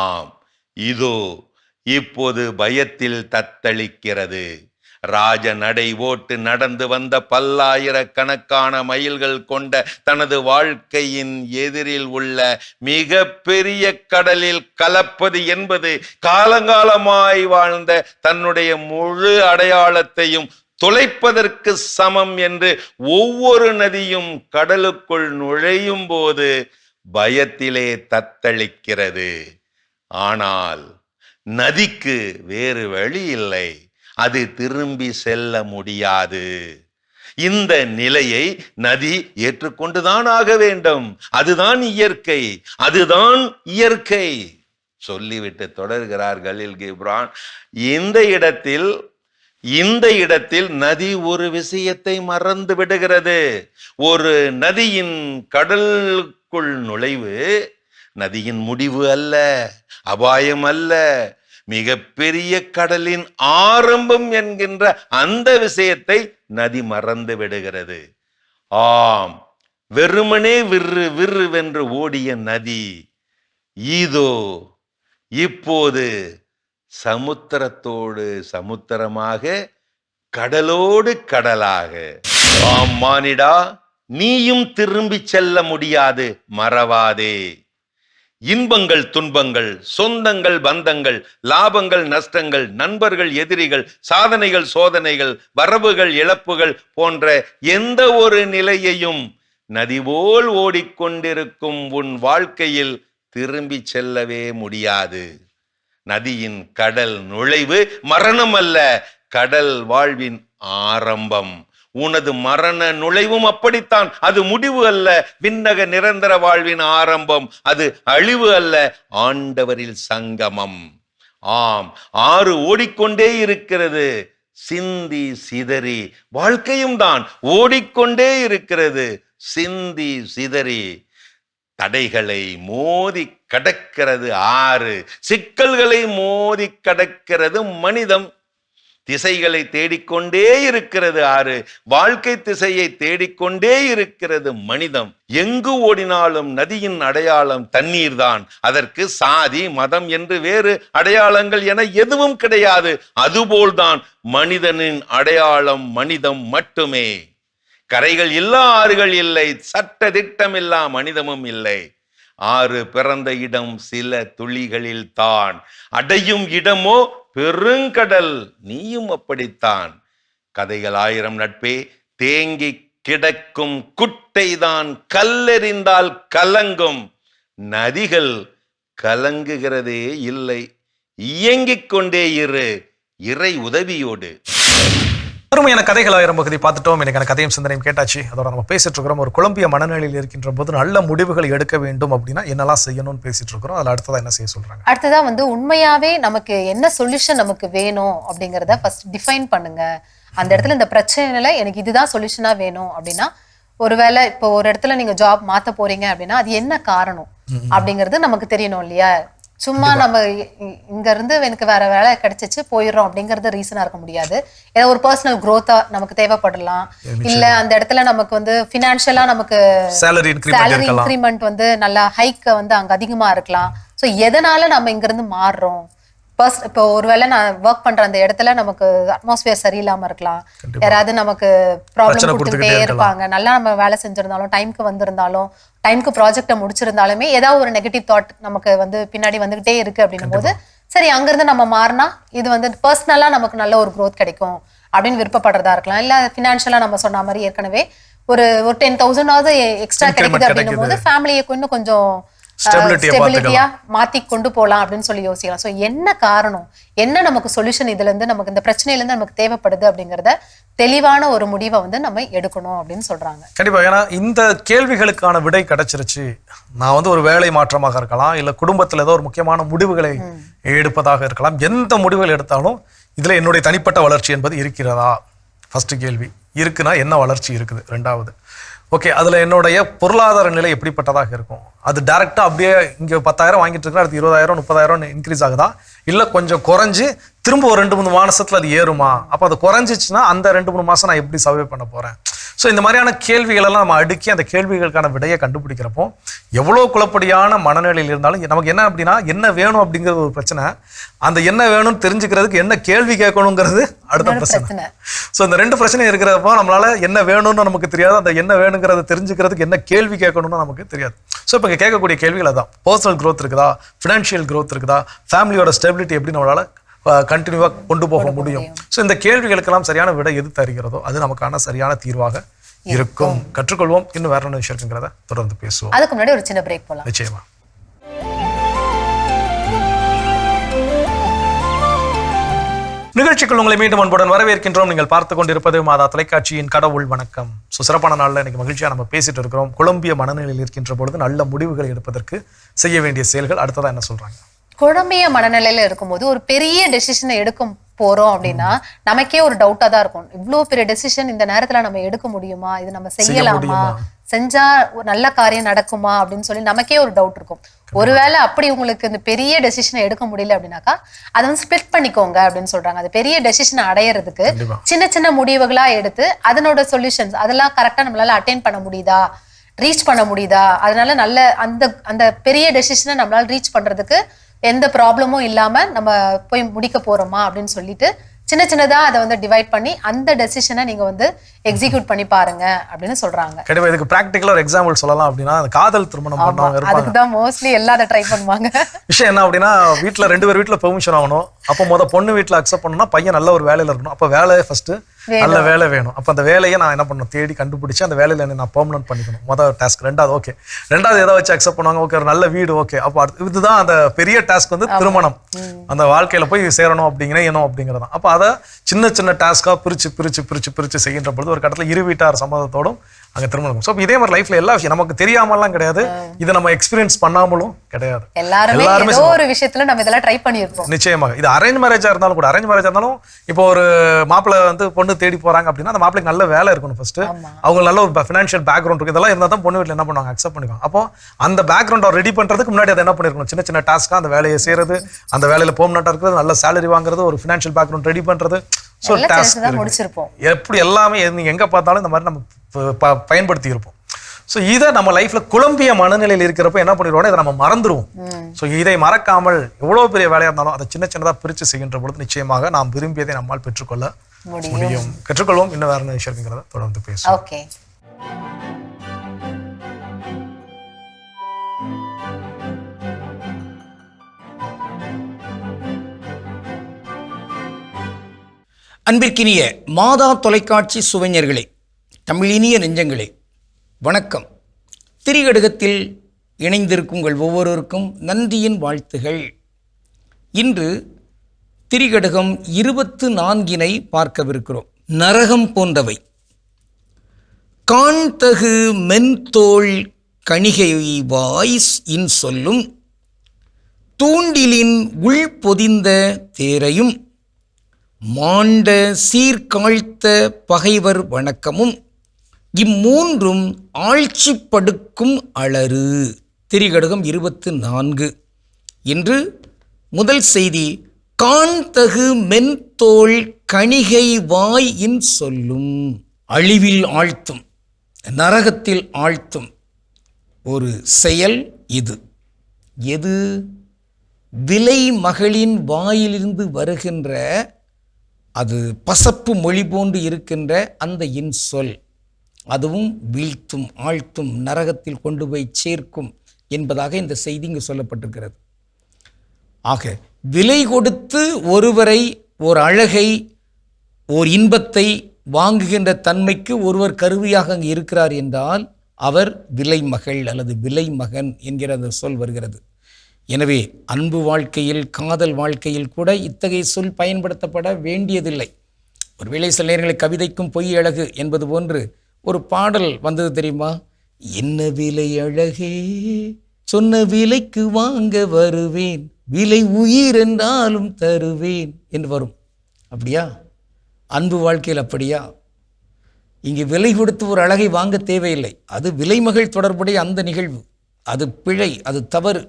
ஆம், இதோ இப்போது பயத்தில் தத்தளிக்கிறது. ராஜ நடை ஓட்டு நடந்து வந்த பல்லாயிரக்கணக்கான மைல்கள் கொண்ட தனது வாழ்க்கையின் எதிரில் உள்ள மிக பெரிய கடலில் கலப்பது என்பது காலங்காலமாய் வாழ்ந்த தன்னுடைய முழு அடையாளத்தையும் தொலைப்பதற்கு சமம் என்று ஒவ்வொரு நதியும் கடலுக்குள் நுழையும் போது பயத்திலே தத்தளிக்கிறது. ஆனால் நதிக்கு வேறு வழி இல்லை, அது திரும்பி செல்ல முடியாது. இந்த நிலையை நதி ஏற்றுக்கொண்டுதான் ஆக வேண்டும். அதுதான் இயற்கை, அதுதான் இயற்கை சொல்லிவிட்டு தொடர்கிறார் கலீல் கிப்ரான். இந்த இடத்தில் நதி ஒரு விஷயத்தை மறந்து விடுகிறது. ஒரு நதியின் கடலுக்குள் நுழைவு நதியின் முடிவு அல்ல, அபாயம் அல்ல, மிக பெரிய கடலின் ஆரம்பம் என்கின்ற அந்த விஷயத்தை நதி மறந்து விடுகிறது. ஆம், வெறுமனே விறு விறுவென்று ஓடிய நதி இதோ இப்போது சமுத்திரத்தோடு சமுத்திரமாக, கடலோடு கடலாக. ஆம் மானிடா, நீயும் திரும்பி செல்ல முடியாது, மறவாதே. இன்பங்கள் துன்பங்கள், சொந்தங்கள் பந்தங்கள், லாபங்கள் நஷ்டங்கள், நண்பர்கள் எதிரிகள், சாதனைகள் சோதனைகள், வரவுகள் இழப்புகள் போன்ற எந்த ஒரு நிலையையும் நதி போல் ஓடிக்கொண்டிருக்கும் உன் வாழ்க்கையில் திரும்பி செல்லவே முடியாது. நதியின் கடல் நுழைவு மரணம் அல்ல, கடல் வாழ்வின் ஆரம்பம். உனது மரண நுழைவும் அப்படித்தான், அது முடிவு அல்ல, விண்ணக நிரந்தர வாழ்வின் ஆரம்பம். அது அழிவு அல்ல, ஆண்டவரில் சங்கமம். ஆம், ஆறு ஓடிக்கொண்டே இருக்கிறது, சிந்தி சிதறி. வாழ்க்கையும் தான் ஓடிக்கொண்டே இருக்கிறது, சிந்தி சிதறி. தடைகளை மோதி கடக்கிறது ஆறு, சிக்கல்களை மோதி கடக்கிறது மனிதம். திசைகளை தேடிக்கொண்டே இருக்கிறது ஆறு, வாழ்க்கை திசையை தேடிக்கொண்டே இருக்கிறது மனிதம். எங்கு ஓடினாலும் நதியின் அடையாளம் தண்ணீர் தான். அதற்கு சாதி மதம் என்று வேறு அடையாளங்கள் என எதுவும் கிடையாது. அதுபோல்தான் மனிதனின் அடையாளம் மனிதம் மட்டுமே. கரைகள் இல்லா ஆறுகள் இல்லை, சட்ட திட்டமில்லா மனிதமும் இல்லை. ஆறு பிறந்த இடம் சில துளிகளில் தான், அடையும் இடமோ பெருங்கடல். நீயும் அப்படித்தான். கதைகள் ஆயிரம் நட்பே, தேங்கி கிடக்கும் குட்டைதான் கல்லெறிந்தால் கலங்கும். நதிகள் கலங்குகிறதே இல்லை, இயங்கிக் கொண்டே இரு, இறை உதவியோடு. அருமையான கதைகள் ஆயிரம் பகுதி பார்த்துட்டோம். எனக்கான கதையும் சிந்தனையும் கேட்டாச்சு. அதோட நம்ம பேசிட்டு இருக்கிறோம், ஒரு குழம்பிய மனநிலையில் இருக்கின்ற போது நல்ல முடிவுகள் எடுக்க வேண்டும் அப்படின்னா என்னெல்லாம் செய்யணும்னு பேசிட்டு இருக்கிறோம். அதில் அடுத்ததா என்ன செய்ய சொல்றாங்க? அடுத்ததா உண்மையாவே நமக்கு என்ன சொல்யூஷன் நமக்கு வேணும் அப்படிங்கிறத ஃபர்ஸ்ட் டிஃபைன் பண்ணுங்க. அந்த இடத்துல இந்த பிரச்சனையில எனக்கு இதுதான் சொல்யூஷனா வேணும் அப்படின்னா, ஒருவேளை இப்போ ஒரு இடத்துல நீங்க ஜாப் மாத்த போறீங்க அப்படின்னா அது என்ன காரணம் அப்படிங்கிறது நமக்கு தெரியணும் இல்லையா? சும்மா நம்ம இங்க இருந்து எனக்கு வேற வேலை கிடைச்சிச்சு போயிடுறோம் அப்படிங்கறது ரீசனா இருக்க முடியாது. ஏதோ ஒரு பர்சனல் growth-ஆ நமக்கு தேவைப்படலாம். இல்ல அந்த இடத்துல நமக்கு ஃபினான்ஷியலா நமக்கு salary increment நல்ல ஹைக் அங்க அதிகமா இருக்கலாம். சோ எதனால நம்ம இங்க இருந்து மாறுறோம்? இப்போ ஒருவேளை நான் ஒர்க் பண்ற அந்த இடத்துல நமக்கு அட்மாஸ்பியர் சரியில்லாம இருக்கலாம், யாராவது நமக்கு ப்ராப்ளம் கொடுத்துக்கிட்டே இருப்பாங்க. நல்லா நம்ம வேலை செஞ்சிருந்தாலும், டைம்க்கு வந்திருந்தாலும், டைம்க்கு ப்ராஜெக்டை முடிச்சிருந்தாலுமே ஏதாவது ஒரு நெகட்டிவ் தாட் நமக்கு பின்னாடி வந்துகிட்டே இருக்கு அப்படின்னும் போது, சரி அங்கிருந்து நம்ம மாறினா இது பர்சனலா நமக்கு நல்ல ஒரு growth கிடைக்கும் அப்படின்னு விருப்பப்படுறதா இருக்கலாம். இல்ல ஃபினான்ஷியலா நம்ம சொன்ன மாதிரி ஏற்கனவே ஒரு 10,000 எக்ஸ்ட்ரா கிடைக்குது அப்படின்னும் போது ஃபேமிலியை இன்னும் கொஞ்சம் ஸ்டெபிலிட்டியா மாத்தி கொண்டு போலாம் அப்படின்னு சொல்லி யோசிக்கலாம். சோ என்ன காரணம், என்ன நமக்கு சொல்யூஷன், இதுல இருந்து நமக்கு இந்த பிரச்சனையில இருந்து நமக்கு தேவைப்படுது அப்படிங்கறத தெளிவான ஒரு முடிவை நம்ம எடுக்கணும் அப்படின்னு சொல்றாங்க. கண்டிப்பா. ஏன்னா இந்த கேள்விகளுக்கான விடை கிடைச்சிருச்சு. நான் ஒரு வேலை மாற்றமாக இருக்கலாம், இல்ல குடும்பத்துல ஏதோ ஒரு முக்கியமான முடிவுகளை எடுப்பதாக இருக்கலாம். எந்த முடிவுகள் எடுத்தாலும் இதுல என்னுடைய தனிப்பட்ட வளர்ச்சி என்பது இருக்கிறதா? ஃபர்ஸ்ட் கேள்வி. இருக்குன்னா என்ன வளர்ச்சி இருக்குது? ரெண்டாவது, ஓகே, அதுல என்னுடைய பொருளாதார நிலை எப்படிப்பட்டதாக இருக்கும்? அது டேரெக்டாக அப்படியே இங்கே 10,000 வாங்கிட்டு இருக்கா, அடுத்து 20,000 30,000 இன்க்ரீஸ் ஆகுதா, இல்லை கொஞ்சம் குறைஞ்சி திரும்ப ஒரு 2-3 மாசத்துல அது ஏறுமா? அப்போ அது குறைஞ்சிச்சுன்னா அந்த 2-3 மாசம் நான் எப்படி சர்வே பண்ண போறேன்? ஸோ இந்த மாதிரியான கேள்விகள் எல்லாம் நம்ம அடுக்கி அந்த கேள்விகளுக்கான விடையை கண்டுபிடிக்கிறப்போ எவ்வளோ குழப்படியான மனநிலையில் இருந்தாலும் நமக்கு என்ன அப்படின்னா, என்ன வேணும் அப்படிங்கிறது ஒரு பிரச்சனை, அந்த என்ன வேணும்னு தெரிஞ்சுக்கிறதுக்கு என்ன கேள்வி கேட்கணுங்கிறது அடுத்த பிரச்சனை. ஸோ இந்த 2 பிரச்சனை இருக்கிறப்போ நம்மளால என்ன வேணும்னு நமக்கு தெரியாது, அந்த என்ன வேணுங்கிறத தெரிஞ்சுக்கிறதுக்கு என்ன கேள்வி கேட்கணும்னு நமக்கு தெரியாது. ஸோ இப்போ இங்கே கேட்கக்கூடிய கேள்விகள் அதான், பர்சனல் க்ரோத் இருக்குதா, ஃபினான்ஷியல் க்ரோத் இருக்குதா, ஃபேமிலியோட ஸ்டெபிலிட்டி எப்படி நம்மளால கண்டினியூவாக கொண்டு போக முடியும். ஸோ இந்த கேள்விகளுக்கெல்லாம் சரியான விடை எது தருகிறதோ அது நமக்கான சரியான தீர்வாக இருக்கும். கற்றுக்கொள்வோம். இன்னும் வேற என்ன விஷயம் இருக்குங்கிறத தொடர்ந்து பேசுவோம். அதுக்கு முன்னாடி ஒரு சின்ன பிரேக் போலாம். நிச்சயமா. நிகழ்ச்சிக்குள் உங்களை மீண்டும் அன்புடன் வரவேற்கின்றோம். நீங்கள் பார்த்து கொண்டிருப்பது மாதா தொலைக்காட்சியின் கடவுள் வணக்கம். சிறப்பான நாளில் இன்னைக்கு மகிழ்ச்சியா நம்ம பேசிட்டு இருக்கிறோம். குழம்பிய மனநிலையில் இருக்கின்ற பொழுது நல்ல முடிவுகளை எடுப்பதற்கு செய்ய வேண்டிய செயல்கள். அடுத்ததா என்ன சொல்றாங்க? குழம்பிய மனநிலையில இருக்கும்போது ஒரு பெரிய டெசிஷனை எடுக்க போறோம் அப்படின்னா நமக்கே ஒரு டவுட்டா தான் இருக்கும். இவ்வளவு பெரிய டெசிஷன் இந்த நேரத்துல நம்ம எடுக்க முடியுமா, இது நம்ம செய்யலாமா, செஞ்சா ஒரு நல்ல காரியம் நடக்குமா அப்படின்னு சொல்லி நமக்கே ஒரு டவுட் இருக்கும். ஒருவேளை அப்படி உங்களுக்கு இந்த பெரிய டெசிஷனை எடுக்க முடியல அப்படின்னாக்கா அதை வந்து ஸ்பிளிட் பண்ணிக்கோங்க அப்படின்னு சொல்றாங்க. அது பெரிய டெசிஷனை அடையிறதுக்கு சின்ன சின்ன முடிவுகளா எடுத்து அதனோட சொல்யூஷன்ஸ் அதெல்லாம் கரெக்டா நம்மளால அட்டைன் பண்ண முடியுதா, ரீச் பண்ண முடியுதா, அதனால நல்ல அந்த பெரிய டெசிஷனை நம்மளால ரீச் பண்றதுக்கு எந்த ப்ராப்ளமும் இல்லாம நம்ம போய் முடிக்க போறோமா அப்படின்னு சொல்லிட்டு சின்ன சின்னதா அதை வந்து டிவைட் பண்ணி அந்த டெசிஷனை நீங்க வந்து எக்ஸிக்யூட் பண்ணி பாருங்க அப்படின்னு சொல்றாங்க. கண்டிப்பா இதுக்கு பிராக்டிகலா ஒரு எக்ஸாம்பிள் சொல்லலாம் அப்படின்னா, காதல் திருமணம் பண்ணவங்க இருப்பாங்க. அதுக்கு தான் மோஸ்ட்லி எல்லா அதை ட்ரை பண்ணுவாங்க. விஷயம் என்ன அப்படின்னா, வீட்டுல 2 பேர் வீட்டுல பெர்மிஷன் ஆகணும். அப்போ பொண்ணு வீட்டுல அக்செப்ட் பண்ணணும்னா பையன் நல்ல ஒரு வேலையில இருக்கணும். அப்ப வேலையை ஃபர்ஸ்ட் நல்ல வேலை வேணும். அப்ப அந்த வேலையை நான் என்ன பண்ணணும், தேடி கண்டுபிடிச்சு அந்த வேலையில நான் பெர்மனன்ட் பண்ணிக்கணும். முதல் டாஸ்க். ரெண்டாவது ஓகே, ரெண்டாவது ஏதாவது வச்சு அக்செப்ட் பண்ணுவாங்க. ஓகே, ஒரு நல்ல வீடு. ஓகே, அப்போ இதுதான் அந்த பெரிய டாஸ்க் வந்து திருமணம். அந்த வாழ்க்கையில போய் சேரணும் அப்படிங்கிற எண்ணம் அப்படிங்கிறதான். அப்போ அதை சின்ன சின்ன டாஸ்கா பிரிச்சு பிரிச்சு பிரிச்சு பிரிச்சு செய்கின்ற பொழுது ஒரு கட்டத்தில் 2 வீட்டார் சம்மதத்தோடும் அங்கே திருமணம். ஸோ இதே மாதிரி லைஃப்ல எல்லா விஷயம் நமக்கு தெரியாமலாம் கிடையாது, இதை நம்ம எக்ஸ்பீரியன்ஸ் பண்ணாமலும் கிடையாது. எல்லாருமே ஒரு விஷயத்துல நம்ம இதெல்லாம் ட்ரை பண்ணியிருப்போம். நிச்சயமாக. இது அரேஞ்ச் மேரேஜா இருந்தாலும் கூட, அரேஞ்ச் மேரேஜா இருந்தாலும் இப்போ ஒரு மாப்பிள்ளை வந்து பொண்ணு தேடி போறாங்க அப்படின்னா அந்த மாப்பிளைக்கு நல்ல வேலை இருக்கணும் ஃபர்ஸ்ட், அவங்க நல்ல ஒரு ஃபினான்ஷியல் பேக்ரவுண்ட் இருக்கு. இதெல்லாம் இருந்தால் தான் பொண்ணு வீட்டில் என்ன பண்ணுவாங்க, அக்செப்ட் பண்ணிக்குவாங்க. அப்போ அந்த பேக்ரவுண்டை ரெடி பண்றதுக்கு முன்னாடி அதை என்ன பண்ணிருக்கணும், சின்ன சின்ன டாஸ்கா அந்த வேலையை செய்யறது, அந்த வேலையில பெர்மனண்டா இருக்கிறது, நல்ல சேலரி வாங்குறது, ஒரு ஃபினான்ஷியல் பேக்ரவுண்ட் ரெடி பண்றது. ஸோ டாஸ்க் எப்படி எல்லாமே எங்க பார்த்தாலும் இந்த மாதிரி நம்ம பயன்படுத்தி இருப்போம். ஸோ இதை நம்ம லைஃப்ல குழம்பிய மனநிலையில் இருக்கிறப்ப என்ன பண்ணிடுவோம், இதை நம்ம மறந்துடுவோம். ஸோ இதை மறக்காமல் எவ்வளவு பெரிய வேலையா இருந்தாலும் அதை சின்ன சின்னதா பிரிச்சு செய்கின்ற பொழுது நிச்சயமாக நாம் விரும்பியதை நம்மால் பெற்றுக்கொள்ள முடியும். கற்றுக்கொள்வோம். இன்னும் வேற என்ன விஷயம் இருக்குங்கிறத தொடர்ந்து பேசுவோம். ஓகே. அன்பிற்கினிய மாதா தொலைக்காட்சி சுவைஞர்களே, தமிழினிய நெஞ்சங்களே, வணக்கம். திரிகடுகத்தில் இணைந்திருக்கும் உங்கள் ஒவ்வொருவருக்கும் நன்றியின் வாழ்த்துகள். இன்று திரிகடுகம் 24 பார்க்கவிருக்கிறோம். நரகம் போன்றவை. காண்தகு மென்தோள் கணிகை வாய்ஸ் இன் சொல்லும் தூண்டிலின் உள் பொதிந்த தேரையும் மாண்ட சீர்காழ்த்த பகைவர் வணக்கமும் இம்மூன்றும் ஆட்சி படுக்கும் அலறு. திரிகடுகம் 24. இன்று முதல் செய்தி, காண்தகு மென்தோள் கணிகை வாய் இன் சொல்லும். அழிவில் ஆழ்த்தும், நரகத்தில் ஆழ்த்தும் ஒரு செயல் இது. எது? விலை மகளின் வாயிலிருந்து வருகின்ற அது பசப்பு மொழி போன்று இருக்கின்ற அந்த இன்சொல், அதுவும் வீழ்த்தும், ஆழ்த்தும், நரகத்தில் கொண்டு போய் சேர்க்கும் என்பதாக இந்த செய்தி இங்கு சொல்லப்பட்டிருக்கிறது. ஆக விலை கொடுத்து ஒருவரை, ஒரு அழகை, ஓர் இன்பத்தை வாங்குகின்ற தன்மைக்கு ஒருவர் கருவியாக அங்கு இருக்கிறார் என்றால் அவர் விலை மகள் அல்லது விலை மகன் என்கிற அந்த சொல் வருகிறது. எனவே அன்பு வாழ்க்கையில், காதல் வாழ்க்கையில் கூட இத்தகைய சொல் பயன்படுத்தப்பட வேண்டியதில்லை. ஒருவேளை சில நேரங்களில் கவிதைக்கும் பொய் அழகு என்பது போன்று ஒரு பாடல் வந்தது தெரியுமா? என்ன விலை அழகே, சொன்ன விலைக்கு வாங்க வருவேன், விலை உயிர் என்றாலும் தருவேன் என்று வரும். அப்படியா? அன்பு வாழ்க்கையில் அப்படியா? இங்கு விலை கொடுத்து ஒரு அழகை வாங்க தேவையில்லை. அது விலைமகள் தொடர்புடைய அந்த நிகழ்வு. அது பிழை, அது தவறு.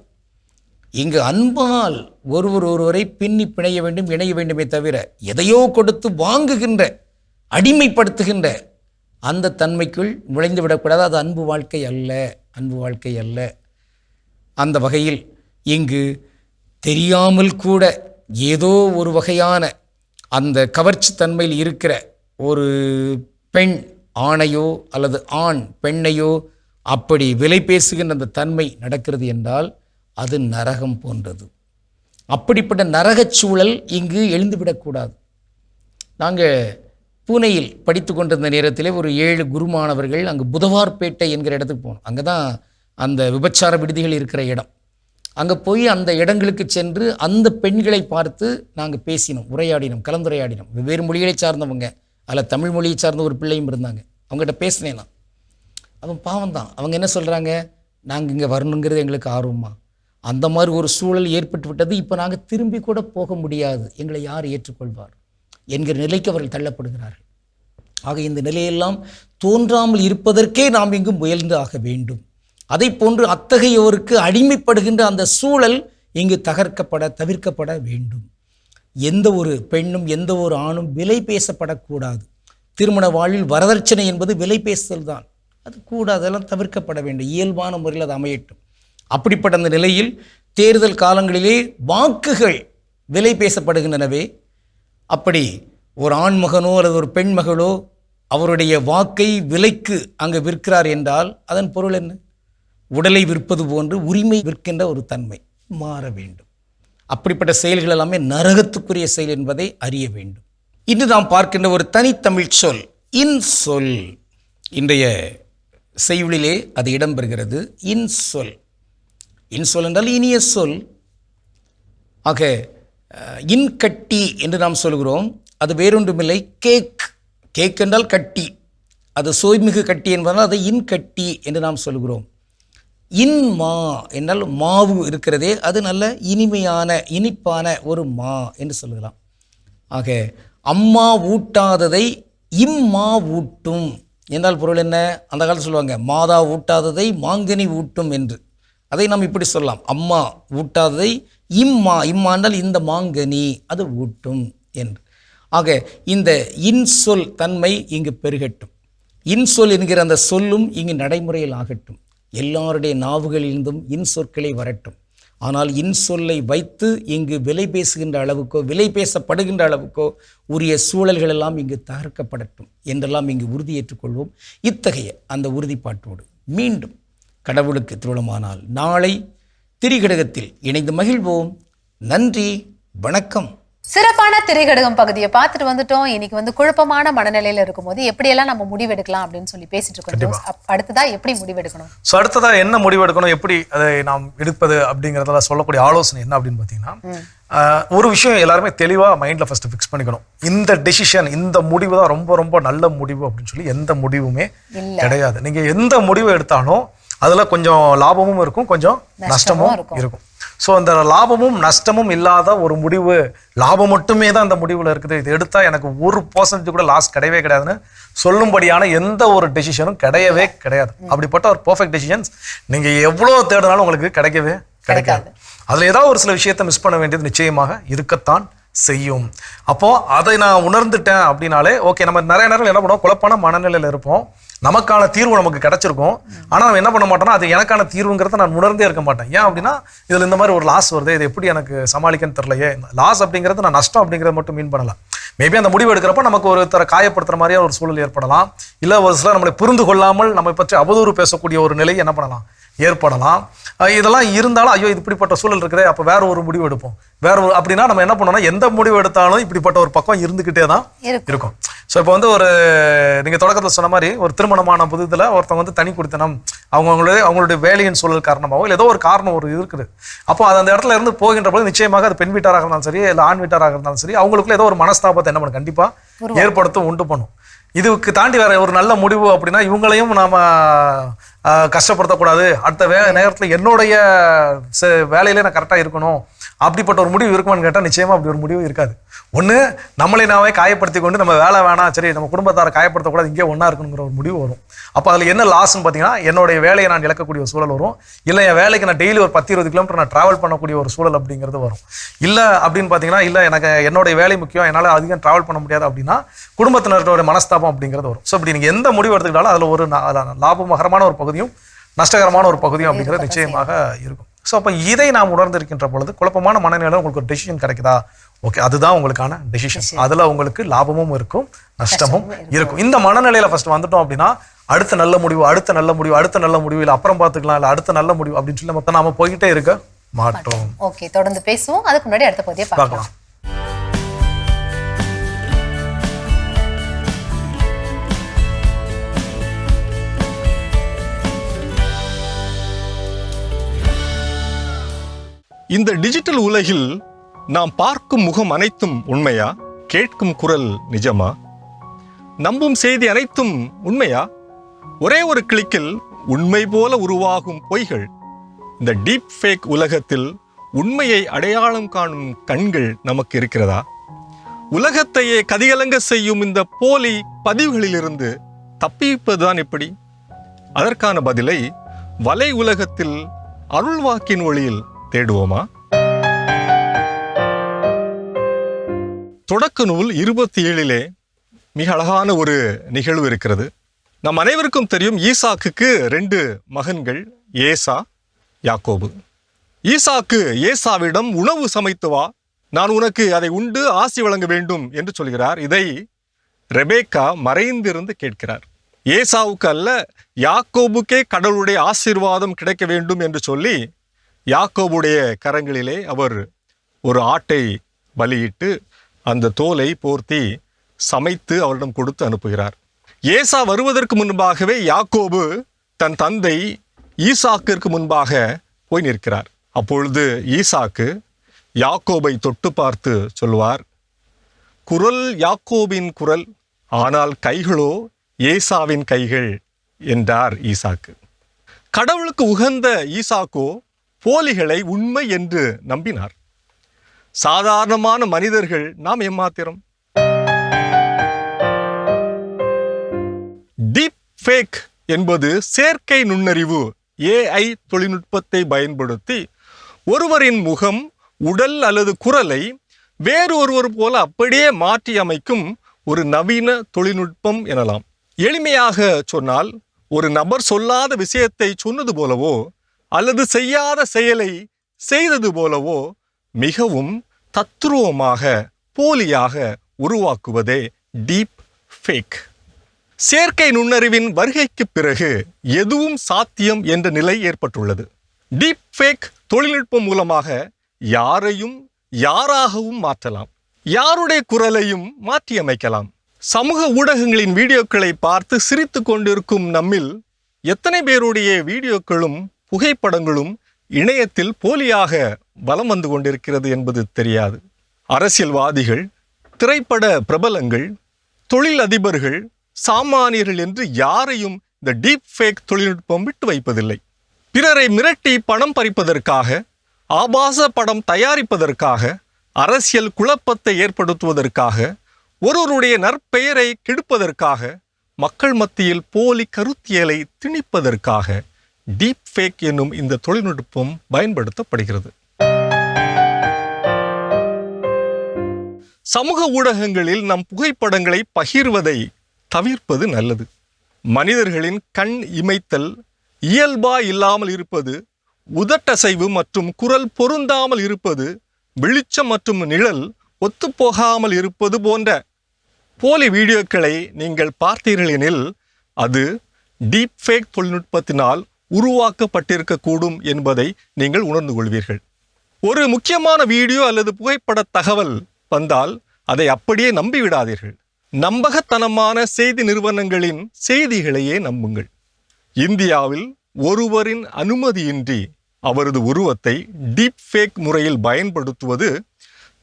இங்கு அன்பால் ஒருவரை பின்னி பிணைய வேண்டும், இணைய வேண்டுமே தவிர எதையோ கொடுத்து வாங்குகின்ற, அடிமைப்படுத்துகின்ற அந்த தன்மைக்குள் நுழைந்து விடக்கூடாது. அது அன்பு வாழ்க்கை அல்ல, அன்பு வாழ்க்கை அல்ல. அந்த வகையில் இங்கு தெரியாமல் கூட ஏதோ ஒரு வகையான அந்த கவர்ச்சி தன்மையில் இருக்கிற ஒரு பெண் ஆணையோ அல்லது ஆண் பெண்ணையோ அப்படி விலை பேசுகின்ற அந்த தன்மை நடக்கிறது என்றால் அது நரகம் போன்றது. அப்படிப்பட்ட நரகச் சூழல் இங்கு எழுந்துவிடக்கூடாது. நாங்கள் பூனேயில் படித்து கொண்டிருந்த நேரத்திலே ஒரு 7 குருமானவர்கள் அங்கு புதவார்பேட்டை என்கிற இடத்துக்கு போனோம். அங்கே தான் அந்த விபச்சார விடுதிகள் இருக்கிற இடம். அங்கே போய் அந்த இடங்களுக்கு சென்று அந்த பெண்களை பார்த்து நாங்கள் பேசினோம், உரையாடினோம், கலந்துரையாடினோம். வெவ்வேறு மொழிகளை சார்ந்தவங்க, அதில் தமிழ் மொழியை சார்ந்த ஒரு பிள்ளையும் இருந்தாங்க. அவங்ககிட்ட பேசினேன் நான். அவன் பாவம் தான். அவங்க என்ன சொல்கிறாங்க, நாங்கள் இங்கே வரணுங்கிறது எங்களுக்கு ஆர்வமா, அந்த மாதிரி ஒரு சூழல் ஏற்பட்டு விட்டது, இப்போ நாங்கள் திரும்பி கூட போக முடியாது, எங்களை யார் ஏற்றுக்கொள்வார் என்கிற நிலைக்கு அவர்கள் தள்ளப்படுகிறார்கள். ஆக இந்த நிலையெல்லாம் தோன்றாமல் இருப்பதற்கே நாம் இங்கு முயன்று ஆக வேண்டும். அதை போன்று அத்தகையோருக்கு அடிமைப்படுகின்ற அந்த சூழல் இங்கு தவிர்க்கப்பட வேண்டும். எந்த ஒரு பெண்ணும் எந்த ஒரு ஆணும் விலை பேசப்படக்கூடாது. திருமண வாழ்வில் வரதட்சணை என்பது விலை பேசுதல் தான். அது கூடாது, அதெல்லாம் தவிர்க்கப்பட வேண்டும். இயல்பான முறையில் அது அமையட்டும். அப்படிப்பட்ட அந்த நிலையில் தேர்தல் காலங்களிலே வாக்குகள் விலை பேசப்படுகின்றனவே, அப்படி ஒரு ஆண்மகனோ அல்லது ஒரு பெண் மகளோ அவருடைய வாக்கை விலைக்கு அங்கு விற்கிறார் என்றால் அதன் பொருள் என்ன? உடலை விற்பது போன்று உரிமை விற்கின்ற ஒரு தன்மை மாற வேண்டும். அப்படிப்பட்ட செயல்கள் எல்லாமே நரகத்துக்குரிய செயல் என்பதை அறிய வேண்டும். இன்று நாம் பார்க்கின்ற ஒரு தனித்தமிழ் சொல் இன்சொல். இன்றைய செய்யுளிலே அது இடம்பெறுகிறது. இன்சொல். இன்சொல் என்றால் இனிய சொல். ஆக இன்கட்டி என்று நாம் சொல்கிறோம். அது வேறொன்றுமில்லை, கேக். கேக் என்றால் கட்டி, அது சோய்மிகு கட்டி என்பதால் அதை இன்கட்டி என்று நாம் சொல்கிறோம். இன்மா என்றால் மாவு இருக்கிறதே, அது நல்ல இனிமையான இனிப்பான ஒரு மா என்று சொல்லுகிறோம். ஆக அம்மா ஊட்டாததை இம்மா ஊட்டும் என்றால் பொருள் என்ன? அந்த காலத்தில் சொல்லுவாங்க, மாதா ஊட்டாததை மாங்கனி ஊட்டும் என்று. அதை நாம் இப்படி சொல்லலாம், அம்மா ஊட்டாததை இம்மா, இம்மா என்றால் இந்த மாங்கனி அது ஊட்டும் என்று. ஆக இந்த இன்சொல் தன்மை இங்கு பெருகட்டும். இன்சொல் என்கிற அந்த சொல்லும் இங்கு நடைமுறையில் ஆகட்டும். எல்லாருடைய நாவுகளிலிருந்தும் இன்சொற்களை வரட்டும். ஆனால் இன்சொல்லை வைத்து இங்கு விலை பேசுகின்ற அளவுக்கோ விலை பேசப்படுகின்ற அளவுக்கோ உரிய சூழல்கள் எல்லாம் இங்கு தகர்க்கப்படட்டும் என்றெல்லாம் இங்கு உறுதியேற்றுக்கொள்வோம். இத்தகைய அந்த உறுதிப்பாட்டோடு மீண்டும் கடவுளுக்கு திருவிழமானால் நாளை திரிகடகத்தில் இணைந்து மகிழ்வோம். நன்றி, வணக்கம். சிறப்பான திரைக்கடகம் பகுதியை பார்த்துட்டு வந்துட்டோம். இன்னைக்கு வந்து குழப்பமான மனநிலையில இருக்கும்போது எப்படியெல்லாம் நம்ம முடிவெடுக்கலாம் அப்படின்னு சொல்லி பேசிட்டு இருக்கோம். அடுத்ததா எப்படி முடிவெடுக்கணும், அடுத்ததா என்ன முடிவெடுக்கணும், எப்படி அதை நாம் எடுப்பது அப்படிங்கறதெல்லாம் சொல்லக்கூடிய ஆலோசனை என்ன அப்படின்னு பாத்தீங்கன்னா, ஒரு விஷயம் எல்லாருமே தெளிவா மைண்ட்ல ஃபர்ஸ்ட் ஃபிக்ஸ் பண்ணிக்கணும். இந்த டெசிஷன், இந்த முடிவு தான் ரொம்ப ரொம்ப நல்ல முடிவு அப்படின்னு சொல்லி எந்த முடிவுமே கிடையாது. நீங்க எந்த முடிவு எடுத்தாலும் அதுல கொஞ்சம் லாபமும் இருக்கும், கொஞ்சம் நஷ்டமும் இருக்கும். ஸோ அந்த லாபமும் நஷ்டமும் இல்லாத ஒரு முடிவு, லாபம் மட்டுமே தான் அந்த முடிவில் இருக்குது, இது எடுத்தா எனக்கு 1% கூட லாஸ் கிடையவே கிடையாதுன்னு சொல்லும்படியான எந்த ஒரு டெசிஷனும் கிடையவே கிடையாது. அப்படிப்பட்ட ஒரு பெர்ஃபெக்ட் டெசிஷன்ஸ் நீங்க எவ்வளோ தேடினாலும் உங்களுக்கு கிடைக்கவே கிடைக்காது. அதுல ஏதாவது ஒரு சில விஷயத்தை மிஸ் பண்ண வேண்டியது நிச்சயமாக இருக்கத்தான் செய்யும். அப்போ அதை நான் உணர்ந்துட்டேன் அப்படின்னாலே ஓகே. நம்ம நிறைய நேரம் என்ன பண்ணுவோம், குழப்பான மனநிலையில இருப்போம். நமக்கான தீர்வு நமக்கு கிடைச்சிருக்கும், ஆனா நம்ம என்ன பண்ண மாட்டோம்னா அது எனக்கான தீர்வுங்கிறத நான் உணர்ந்தே இருக்க மாட்டேன். ஏன் அப்படின்னா இதுல இந்த மாதிரி ஒரு லாஸ் வருது, இது எப்படி எனக்கு சமாளிக்கன்னு தெரியலையே. லாஸ் அப்படிங்கிறது நான் நஷ்டம் அப்படிங்கிறத மட்டும் மீன் பண்ணலாம். மேபி அந்த முடிவு எடுக்கிறப்ப நமக்கு ஒரு காயப்படுத்துற மாதிரியான ஒரு சூழல் ஏற்படலாம். இல்ல ஒரு சில நம்மளை புரிந்து கொள்ளாமல் நம்மை பற்றி அவதூறு பேசக்கூடிய ஒரு நிலை என்ன பண்ணலாம், ஏற்படலாம். இதெல்லாம் இருந்தாலும் ஐயோ இது இப்படிப்பட்ட சூழல் இருக்குதே, அப்போ வேற ஒரு முடிவு எடுப்போம். வேற ஒரு அப்படின்னா நம்ம என்ன பண்ணோம்னா எந்த முடிவு எடுத்தாலும் இப்படிப்பட்ட ஒரு பக்கம் இருந்துகிட்டே தான் இருக்கும். ஸோ இப்போ வந்து ஒரு நீங்க தொடக்கத்தில் சொன்ன மாதிரி ஒரு திருமணமான புதுதில் ஒருத்தவங்க வந்து தனி குடித்தனம், அவங்களுடைய வேலையின் சூழல் காரணமாகவோ இல்லை ஏதோ ஒரு காரணம் ஒரு இருக்குது. அப்போ அது அந்த இடத்துல இருந்து போகின்ற போது நிச்சயமாக அது பெண் வீட்டாராக இருந்தாலும் சரி இல்லை ஆண் வீட்டாராக இருந்தாலும் சரி அவங்களுக்குள்ள ஏதோ ஒரு மனஸ்தாபத்தை என்ன பண்ணும், கண்டிப்பா ஏற்படுத்தும், உண்டு பண்ணும். இதுக்கு தாண்டி வேற ஒரு நல்ல முடிவு அப்படின்னா இவங்களையும் நாம கஷ்டப்படுத்தக்கூடாது, அடுத்த நேரத்தில் என்னுடைய வேலையிலே நான் கரெக்டாக இருக்கணும், அப்படிப்பட்ட ஒரு முடிவு இருக்குமான்னு கேட்டால் நிச்சயமா அப்படி ஒரு முடிவு இருக்காது. ஒன்று நம்மளை நாமே காயப்படுத்தி கொண்டு நம்ம வேலை வேணாம், சரி நம்ம குடும்பத்தாரை காயப்படுத்தக்கூடாது, இங்கே ஒன்றா இருக்கணுங்கிற ஒரு முடிவு வரும். அப்போ அதில் என்ன லாஸ்ன்னு பார்த்தீங்கன்னா, என்னுடைய வேலையை நான் இழக்கக்கூடிய ஒரு சூழல் வரும். இல்லை என் வேலைக்கு நான் டெய்லி ஒரு 10-20 கிலோமீட்டர் நான் ட்ராவல் பண்ணக்கூடிய ஒரு சூழல் அப்படிங்கிறது வரும். இல்லை அப்படின்னு பார்த்தீங்கன்னா, இல்லை எனக்கு என்னுடைய வேலை முக்கியம், என்னால் அதிகம் ட்ராவல் பண்ண முடியாது அப்படின்னா குடும்பத்தினரோட மனஸ்தாபம் அப்படிங்கிறது வரும். ஸோ இப்படி நீங்கள் எந்த முடிவு எடுத்துக்கிட்டாலும் அதில் ஒரு லாபகரமான ஒரு பகுதியும் நஷ்டகரமான ஒரு பகுதியும் அப்படிங்கிறது நிச்சயமாக இருக்கும். ஸோ அப்போ இதை நாம் உணர்ந்திருக்கின்ற பொழுது குழப்பமான மனநிலையில் உங்களுக்கு ஒரு டெசிஷன் கிடைக்குதா, ஓகே, அதுதான் உங்களுக்கான டெசிஷன். அதில் உங்களுக்கு லாபமும் இருக்கும் நஷ்டமும் இருக்கும். இந்த மனநிலையில் ஃபர்ஸ்ட் வந்துட்டோம் அப்படின்னா அடுத்த நல்ல முடிவு, அடுத்த நல்ல முடிவு, அடுத்த நல்ல முடிவு, இல்லை அப்புறம் பார்த்துக்கலாம், இல்லை அடுத்த நல்ல முடிவு அப்படின்னு சொல்லி மொத்தம் நாம போய்கிட்டே இருக்க மாட்டோம். ஓகே, தொடர்ந்து பேசுவோம். அதுக்கு முன்னாடி அடுத்த பகுதியை பார்க்கலாம். இந்த டிஜிட்டல் உலகில் நாம் பார்க்கும் முகம் அனைத்தும் உண்மையா? கேட்கும் குரல் நிஜமா? நம்பும் செய்தி அனைத்தும் உண்மையா? ஒரே ஒரு கிளிக்கில் உண்மை போல உருவாகும் பொய்கள். இந்த டீப் ஃபேக் உலகத்தில் உண்மையை அடையாளம் காணும் கண்கள் நமக்கு இருக்கிறதா? உலகத்தையே கதிகலங்க செய்யும் இந்த போலி பதிவுகளிலிருந்து தப்பிப்பதுதான் எப்படி? அதற்கான பதிலை வலை உலகத்தில் அருள்வாக்கின் ஒளியில் தேடுவோமா? தொடக்க நூல் 27 மிக அழகான ஒரு நிகழ்வு இருக்கிறது. நம் அனைவருக்கும் தெரியும், ஈசாக்குக்கு 2 மகன்கள், ஏசா, யாக்கோபு. ஈசாக்கு ஏசாவிடம் உணவு சமைத்து வா, நான் உனக்கு அதை உண்டு ஆசி வழங்க வேண்டும் என்று சொல்கிறார். இதை ரெபேக்கா மறைந்திருந்து கேட்கிறார். ஏசாவுக்கு அல்ல, யாக்கோபுக்கே கடவுளுடைய ஆசீர்வாதம் கிடைக்க வேண்டும் என்று சொல்லி யாக்கோபுடைய கரங்களிலே அவர் ஒரு ஆட்டை பலியிட்டு அந்த தோலை போர்த்தி சமைத்து அவரிடம் கொடுத்து அனுப்புகிறார். ஏசா வருவதற்கு முன்பாகவே யாக்கோபு தன் தந்தை ஈசாக்கிற்கு முன்பாக போய் நிற்கிறார். அப்பொழுது ஈசாக்கு யாக்கோபை தொட்டு பார்த்து சொல்வார், குரல் யாக்கோபின் குரல், ஆனால் கைகளோ ஏசாவின் கைகள் என்றார் ஈசாக்கு. கடவுளுக்கு உகந்த ஈசாக்கோ போலிகளை உண்மை என்று நம்பினார். சாதாரணமான மனிதர்கள் நாம் ஏமாத்திரம். டீப் ஃபேக் என்பது செயற்கை நுண்ணறிவு AI தொழில்நுட்பத்தை பயன்படுத்தி ஒருவரின் முகம், உடல் அல்லது குரலை வேறு ஒருவர் போல அப்படியே மாற்றி அமைக்கும் ஒரு நவீன தொழில்நுட்பம் எனலாம். எளிமையாக சொன்னால், ஒரு நபர் சொல்லாத விஷயத்தை சொன்னது போலவோ அல்லது செய்யாத செயலை செய்தது போலவோ மிகவும் தத்ரூபமாக போலியாக உருவாக்குவதே டீப் ஃபேக். செயற்கை நுண்ணறிவின் வருகைக்கு பிறகு எதுவும் சாத்தியம் என்ற நிலை ஏற்பட்டுள்ளது. டீப் ஃபேக் தொழில்நுட்பம் மூலமாக யாரையும் யாராகவும் மாற்றலாம், யாருடைய குரலையும் மாற்றியமைக்கலாம். சமூக ஊடகங்களின் வீடியோக்களை பார்த்து சிரித்து கொண்டிருக்கும் நம்மில் எத்தனை பேருடைய வீடியோக்களும் புகைப்படங்களும் இணையத்தில் போலியாக வலம் வந்து கொண்டிருக்கிறது என்பது தெரியாது. அரசியல்வாதிகள், திரைப்பட பிரபலங்கள், தொழில் அதிபர்கள், சாமானியர்கள் என்று யாரையும் இந்த டீப் ஃபேக் தொழில்நுட்பம் விட்டு வைப்பதில்லை. பிறரை மிரட்டி பணம் பறிப்பதற்காக, ஆபாச படம் தயாரிப்பதற்காக, அரசியல் குழப்பத்தை ஏற்படுத்துவதற்காக, ஒருவருடைய நற்பெயரை கெடுப்பதற்காக, மக்கள் மத்தியில் போலி கருத்தியலை திணிப்பதற்காக டீப் ஃபேக் என்னும் இந்த தொழில்நுட்பம் பயன்படுத்தப்படுகிறது. சமூக ஊடகங்களில் நம் புகைப்படங்களை பகிர்வதை தவிர்ப்பது நல்லது. மனிதர்களின் கண் இமைத்தல் இயல்பா இல்லாமல் இருப்பது, உதட்டசைவு மற்றும் குரல் பொருந்தாமல் இருப்பது, வெளிச்சம் மற்றும் நிழல் ஒத்துப்போகாமல் இருப்பது போன்ற போலி வீடியோக்களை நீங்கள் பார்த்தீர்கள் எனில் அது டீப் ஃபேக் தொழில்நுட்பத்தினால் உருவாக்கப்பட்டிருக்கக்கூடும் என்பதை நீங்கள் உணர்ந்து கொள்வீர்கள். ஒரு முக்கியமான வீடியோ அல்லது புகைப்பட தகவல் வந்தால் அதை அப்படியே நம்பிவிடாதீர்கள். நம்பகத்தனமான செய்தி நிறுவனங்களின் செய்திகளையே நம்புங்கள். இந்தியாவில் ஒருவரின் அனுமதியின்றி அவரது உருவத்தை டீப் ஃபேக் முறையில் பயன்படுத்துவது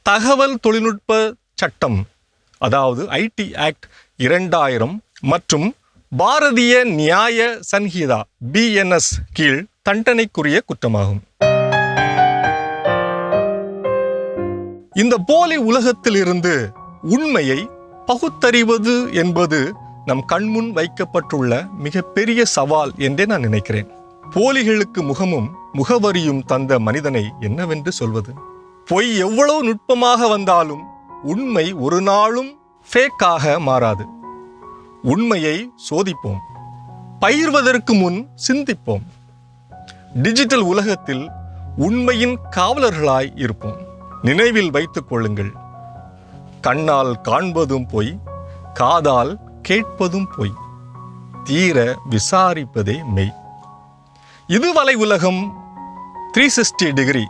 தகவல் தொழில்நுட்ப சட்டம், அதாவது IT ஆக்ட் 2000 மற்றும் பாரதிய நியாய சன்ஹிதா BNS கீழ் தண்டனைக்குரிய குற்றமாகும். இந்த போலி உலகத்திலிருந்து உண்மையை பகுத்தறிவது என்பது நம் கண்முன் வைக்கப்பட்டுள்ள மிகப்பெரிய சவால் என்றே நான் நினைக்கிறேன். போலிகளுக்கு முகமும் முகவரியும் தந்த மனிதனை என்னவென்று சொல்வது? பொய் எவ்வளவு நுட்பமாக வந்தாலும் உண்மை ஒரு நாளும் ஃபேக்காக மாறாது. உண்மையை சோதிப்போம், பயிர்வதற்கு முன் சிந்திப்போம். டிஜிட்டல் உலகத்தில் உண்மையின் காவலர்களாய் இருப்போம். நினைவில் வைத்துக் கொள்ளுங்கள், கண்ணால் காண்பதும் பொய், காதால் கேட்பதும் பொய், தீர விசாரிப்பதே மெய். இது வலை உலகம் 360 டிகிரி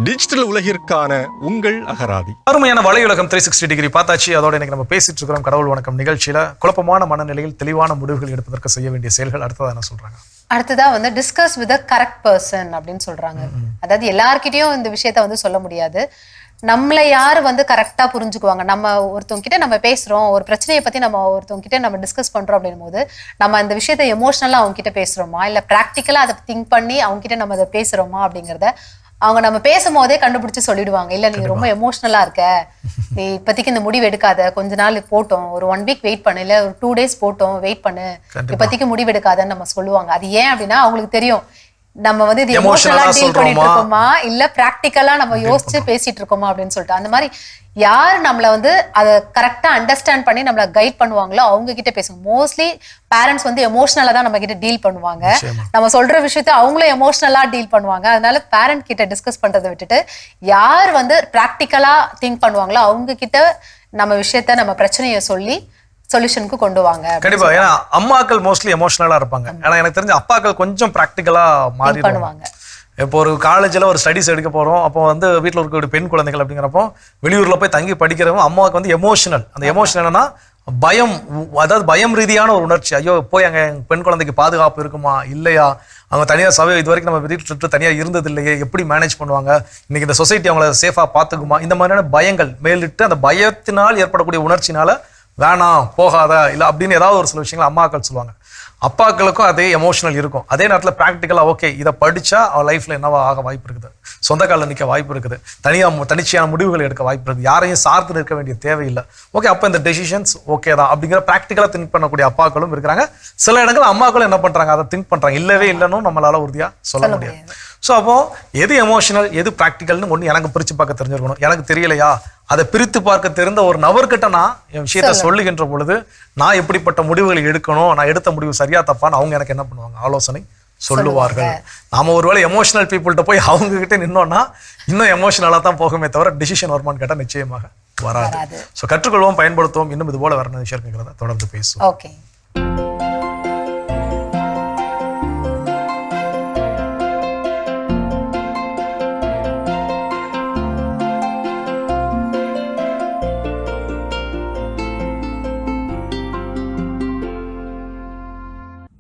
டிஜிட்டல் உலகிற்கான உங்கள் அகராதி. அருமையான வலையுலகம் 360 டிகிரி பார்த்தாச்சு. அதோட இன்னைக்கு நம்ம பேசிட்டு இருக்கிறோம் கடவுள் வணக்கம் நிகழ்ச்சியில குழப்பமான மனநிலையில் தெளிவான முடிவுகள் எடுப்பதற்கு செய்ய வேண்டிய செயல்கள். அடுத்ததா என்ன சொல்றாங்க? அடுத்ததா வந்து டிஸ்கஸ் வித் கரெக்ட் பர்சன் அப்படின்னு சொல்றாங்க. அதாவது எல்லார்கிட்டயும் இந்த விஷயத்த வந்து சொல்ல முடியாது. நம்மளை யார் வந்து கரெக்டா புரிஞ்சுக்குவாங்க? நம்ம ஒருத்தவங்க கிட்ட நம்ம பேசுறோம், ஒரு பிரச்சனையை பத்தி நம்ம ஒருத்தவங்க கிட்ட நம்ம டிஸ்கஸ் பண்றோம் அப்படின்னும் போது நம்ம அந்த விஷயத்த எமோஷனலா அவங்க கிட்ட பேசுறோமா, இல்ல பிராக்டிக்கலா அதை திங்க் பண்ணி அவங்க கிட்ட நம்ம அதை பேசுறோமா அப்படிங்கறத அவங்க நம்ம பேசும்போதே கண்டுபிடிச்சு சொல்லிடுவாங்க. இல்ல நீ ரொம்ப எமோஷனலா இருக்க, நீ இப்போதைக்கு இந்த முடிவு எடுக்காத, கொஞ்ச நாள் போட்டோம், ஒரு 1 வீக் வெயிட் பண்ணு, இல்ல ஒரு 2 days போட்டோம், வெயிட் பண்ணு, இப்போதைக்கு முடிவு எடுக்காதன்னு நம்ம சொல்லுவாங்க. அது ஏன் அப்படின்னா அவங்களுக்கு தெரியும் நம்ம வந்து இது எமோஷனலா டீல் பண்ணிட்டு இருக்கோமா இல்ல பிராக்டிக்கலா நம்ம யோசிச்சு பேசிட்டு இருக்கோமா அப்படின்னு சொல்லிட்டு. அந்த மாதிரி யார் நம்மள வந்து அதை கரெக்டா அண்டர்ஸ்டாண்ட் பண்ணி நம்மள கைட் பண்ணுவாங்களோ அவங்க கிட்ட பேசுங்க. மோஸ்ட்லி பேரண்ட்ஸ் வந்து எமோஷனலா தான் நம்ம கிட்ட டீல் பண்ணுவாங்க. நம்ம சொல்ற விஷயத்த அவங்களும் எமோஷனலா டீல் பண்ணுவாங்க. அதனால பேரண்ட் கிட்ட டிஸ்கஸ் பண்றதை விட்டுட்டு யார் வந்து பிராக்டிக்கலா திங்க் பண்ணுவாங்களோ அவங்க கிட்ட நம்ம விஷயத்த நம்ம பிரச்சனையை சொல்லி சொல்யூஷனுக்கு கொண்டு வாங்க. கண்டிப்பா. ஏன்னா அம்மாக்கள் மோஸ்ட்லி எமோஷனலா இருப்பாங்க. ஆனா எனக்கு தெரிஞ்ச அப்பாக்கள் கொஞ்சம் பிராக்டிக்கலா மாறி பண்ணுவாங்க. இப்போ ஒரு காலேஜில் ஒரு ஸ்டடீஸ் எடுக்க போகிறோம், அப்போ வந்து வீட்டில் இருக்க பெண் குழந்தைகள் அப்படிங்கிறப்போ வெளியூரில் போய் தங்கி படிக்கிறவங்க அம்மாவுக்கு வந்து எமோஷனல். அந்த எமோஷனல் என்னன்னா பயம், அதாவது பயம் ரீதியான ஒரு உணர்ச்சி. ஐயோ போய் அங்கே பெண் குழந்தைக்கு பாதுகாப்பு இருக்குமா இல்லையா, அவங்க தனியாக இது வரைக்கும் நம்ம வீட்டு தனியாக இருந்தது இல்லையே, எப்படி மேனேஜ் பண்ணுவாங்க, இன்னைக்கு இந்த சொசைட்டி அவங்கள சேஃபாக பார்த்துக்குமா, இந்த மாதிரியான பயங்கள் மேலிட்டு அந்த பயத்தினால் ஏற்படக்கூடிய உணர்ச்சினால வேணாம் போகாத இல்லை அப்படின்னு ஏதாவது ஒரு சில விஷயங்கள் அம்மாக்கள் சொல்லுவாங்க. அப்பாக்களுக்கும் அதே எமோஷனல் இருக்கும். அதே நேரத்தில் ப்ராக்டிக்கலாக ஓகே இதை படித்தா அவன் லைஃப்பில் என்னவா ஆக வாய்ப்பு இருக்குது, சொந்த காலில் நிற்க வாய்ப்பு இருக்குது, தனிச்சையான முடிவுகள் எடுக்க வாய்ப்பு இருக்குது, யாரையும் சார்ந்து நிற்க வேண்டிய தேவையில்லை. ஓகே அப்போ இந்த டெசிஷன்ஸ் ஓகே தான் அப்படிங்கிற ப்ராக்டிக்கலாக திங்க் பண்ணக்கூடிய அப்பாக்களும் இருக்கிறாங்க. சில இடங்கள் அம்மாக்களும் என்ன பண்ணுறாங்க, அதை திங்க் பண்ணுறாங்க. இல்லவே இல்லைன்னு நம்மளால உறுதியாக சொல்ல முடியாது. ஸோ அப்போ எது எமோஷனல் எது ப்ராக்டிக்கல்னு ஒன்று எனக்கு பிரித்து பார்க்க தெரிஞ்சிருக்கணும். எனக்கு தெரியலையா, அதை பிரித்து பார்க்க தெரிந்த ஒரு நபர்கிட்ட நான் என் விஷயத்த சொல்லுகின்ற பொழுது நான் எப்படிப்பட்ட முடிவுகளை எடுக்கணும், நான் எடுத்த முடிவு சரியா தப்பான்னு அவங்க எனக்கு என்ன பண்ணுவாங்க, ஆலோசனை சொல்லுவார்கள். நாம ஒருவேளை எமோஷனல் பீப்புள்கிட்ட போய் அவங்க கிட்ட நின்னோம்னா இன்னும் எமோஷனலாக தான் போகுமே தவிர டிசிஷன் வருமானு கேட்டால் நிச்சயமாக வராது. ஸோ கற்றுக்கொள்வோம், பயன்படுத்துவோம். இன்னும் இது போல வர விஷயம் இருக்கிறத தொடர்ந்து பேசுவோம். ஓகே.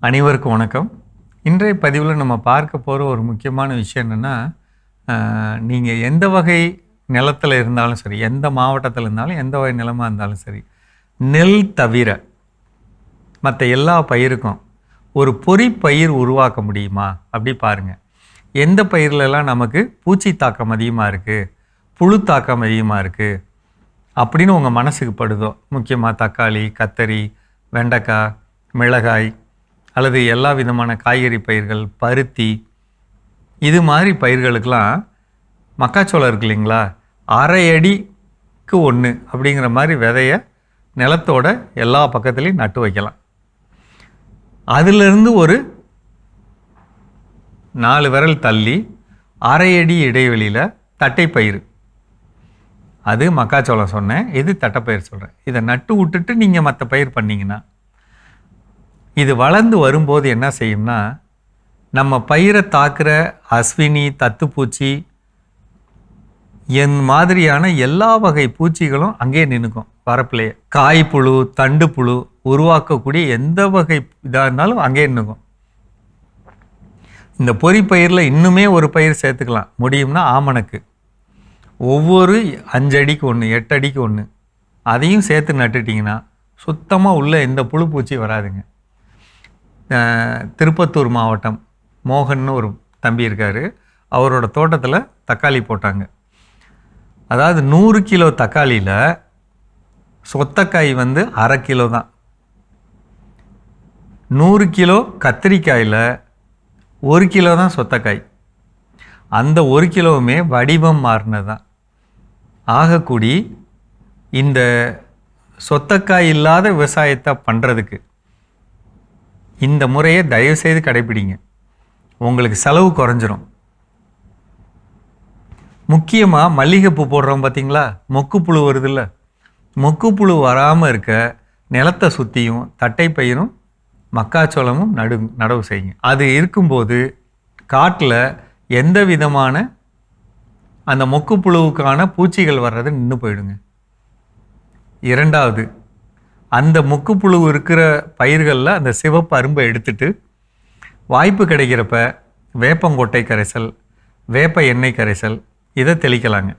அனைவருக்கும் வணக்கம். இன்றைய பதிவில் நம்ம பார்க்க போகிற ஒரு முக்கியமான விஷயம் என்னென்னா, நீங்கள் எந்த வகை நிலத்தில் இருந்தாலும் சரி, எந்த மாவட்டத்தில் இருந்தாலும், எந்த வகை நிலமாக இருந்தாலும் சரி, நெல் தவிர மற்ற எல்லா பயிருக்கும் ஒரு பொறி பயிர் உருவாக்க முடியுமா அப்படி பாருங்கள். எந்த பயிர்லலாம் நமக்கு பூச்சி தாக்கம் அதிகமாக இருக்குது, புழு தாக்கம் அதிகமாக இருக்குது அப்படின்னு உங்கள் மனசுக்கு படுதோ, முக்கியமாக தக்காளி, கத்தரி, வெண்டைக்காய், மிளகாய் அல்லது எல்லா விதமான காய்கறி பயிர்கள், பருத்தி, இது மாதிரி பயிர்களுக்கெல்லாம் மக்காச்சோளம் இருக்கு இல்லைங்களா, 1/2 அடிக்கு 1 அப்படிங்கிற மாதிரி விதையை நிலத்தோட எல்லா பக்கத்துலேயும் நட்டு வைக்கலாம். அதிலிருந்து ஒரு 4 விரல் தள்ளி 1/2 அடி இடைவெளியில் தட்டைப்பயிர், அது மக்காச்சோளம் சொன்னேன், இது தட்டைப்பயிர் சொல்கிறேன். இதை நட்டு விட்டுட்டு நீங்கள் மற்ற பயிர் பண்ணிங்கன்னா இது வளர்ந்து வரும்போது என்ன செய்யும்னா, நம்ம பயிரை தாக்குற அஸ்வினி, தத்துப்பூச்சி என் மாதிரியான எல்லா வகை பூச்சிகளும் அங்கேயே நின்றுக்கும். வரப்பிலேயே காய்ப்புழு, தண்டு புழு உருவாக்கக்கூடிய எந்த வகை இதாக இருந்தாலும் அங்கேயே நின்றுக்கும். இந்த பொறி பயிரில் இன்னுமே ஒரு பயிர் சேர்த்துக்கலாம் முடியும்னா ஆமணக்கு, ஒவ்வொரு 5 அடிக்கு 1, 8 அடிக்கு 1, அதையும் சேர்த்து நட்டுட்டிங்கன்னா சுத்தமாக உள்ள எந்த புழு பூச்சி வராதுங்க. திருப்பத்தூர் மாவட்டம் மோகன்னு ஒரு தம்பி இருக்கார். அவரோட தோட்டத்தில் தக்காளி போட்டாங்க. அதாவது 100 கிலோ தக்காளியில் சொத்தக்காய் வந்து 1/2 கிலோ தான். 100 கிலோ கத்திரிக்காயில் 1 கிலோ தான் சொத்தக்காய். அந்த 1 கிலோவுமே வடிவம் மாறினது தான். ஆகக்கூடி இந்த சொத்தக்காய் இல்லாத விவசாயத்தை பண்ணுறதுக்கு இந்த முறையை தயவுசெய்து கடைப்பிடிங்க. உங்களுக்கு செலவு குறைஞ்சிரும். முக்கியமாக மல்லிகைப்பூ போடுறோம் பார்த்தீங்களா, மொக்குப்புழு வருதில்ல, மொக்குப்புழு வராமல் இருக்க நிலத்தை சுற்றியும் தட்டைப்பயிரும் மக்காச்சோளமும் நடவு செய்யுங்க. அது இருக்கும்போது காட்டில் எந்த விதமான அந்த மொக்குப்புழுவுக்கான பூச்சிகள் வர்றது நின்று போயிடுங்க. 2வது, அந்த மொக்குப்புழு இருக்கிற பயிர்களில் அந்த சிவப்பு அரும்பை எடுத்துட்டு வாய்ப்பு கிடைக்கிறப்ப வேப்பங்கொட்டை கரைசல், வேப்ப எண்ணெய் கரைசல் இதை தெளிக்கலாங்க.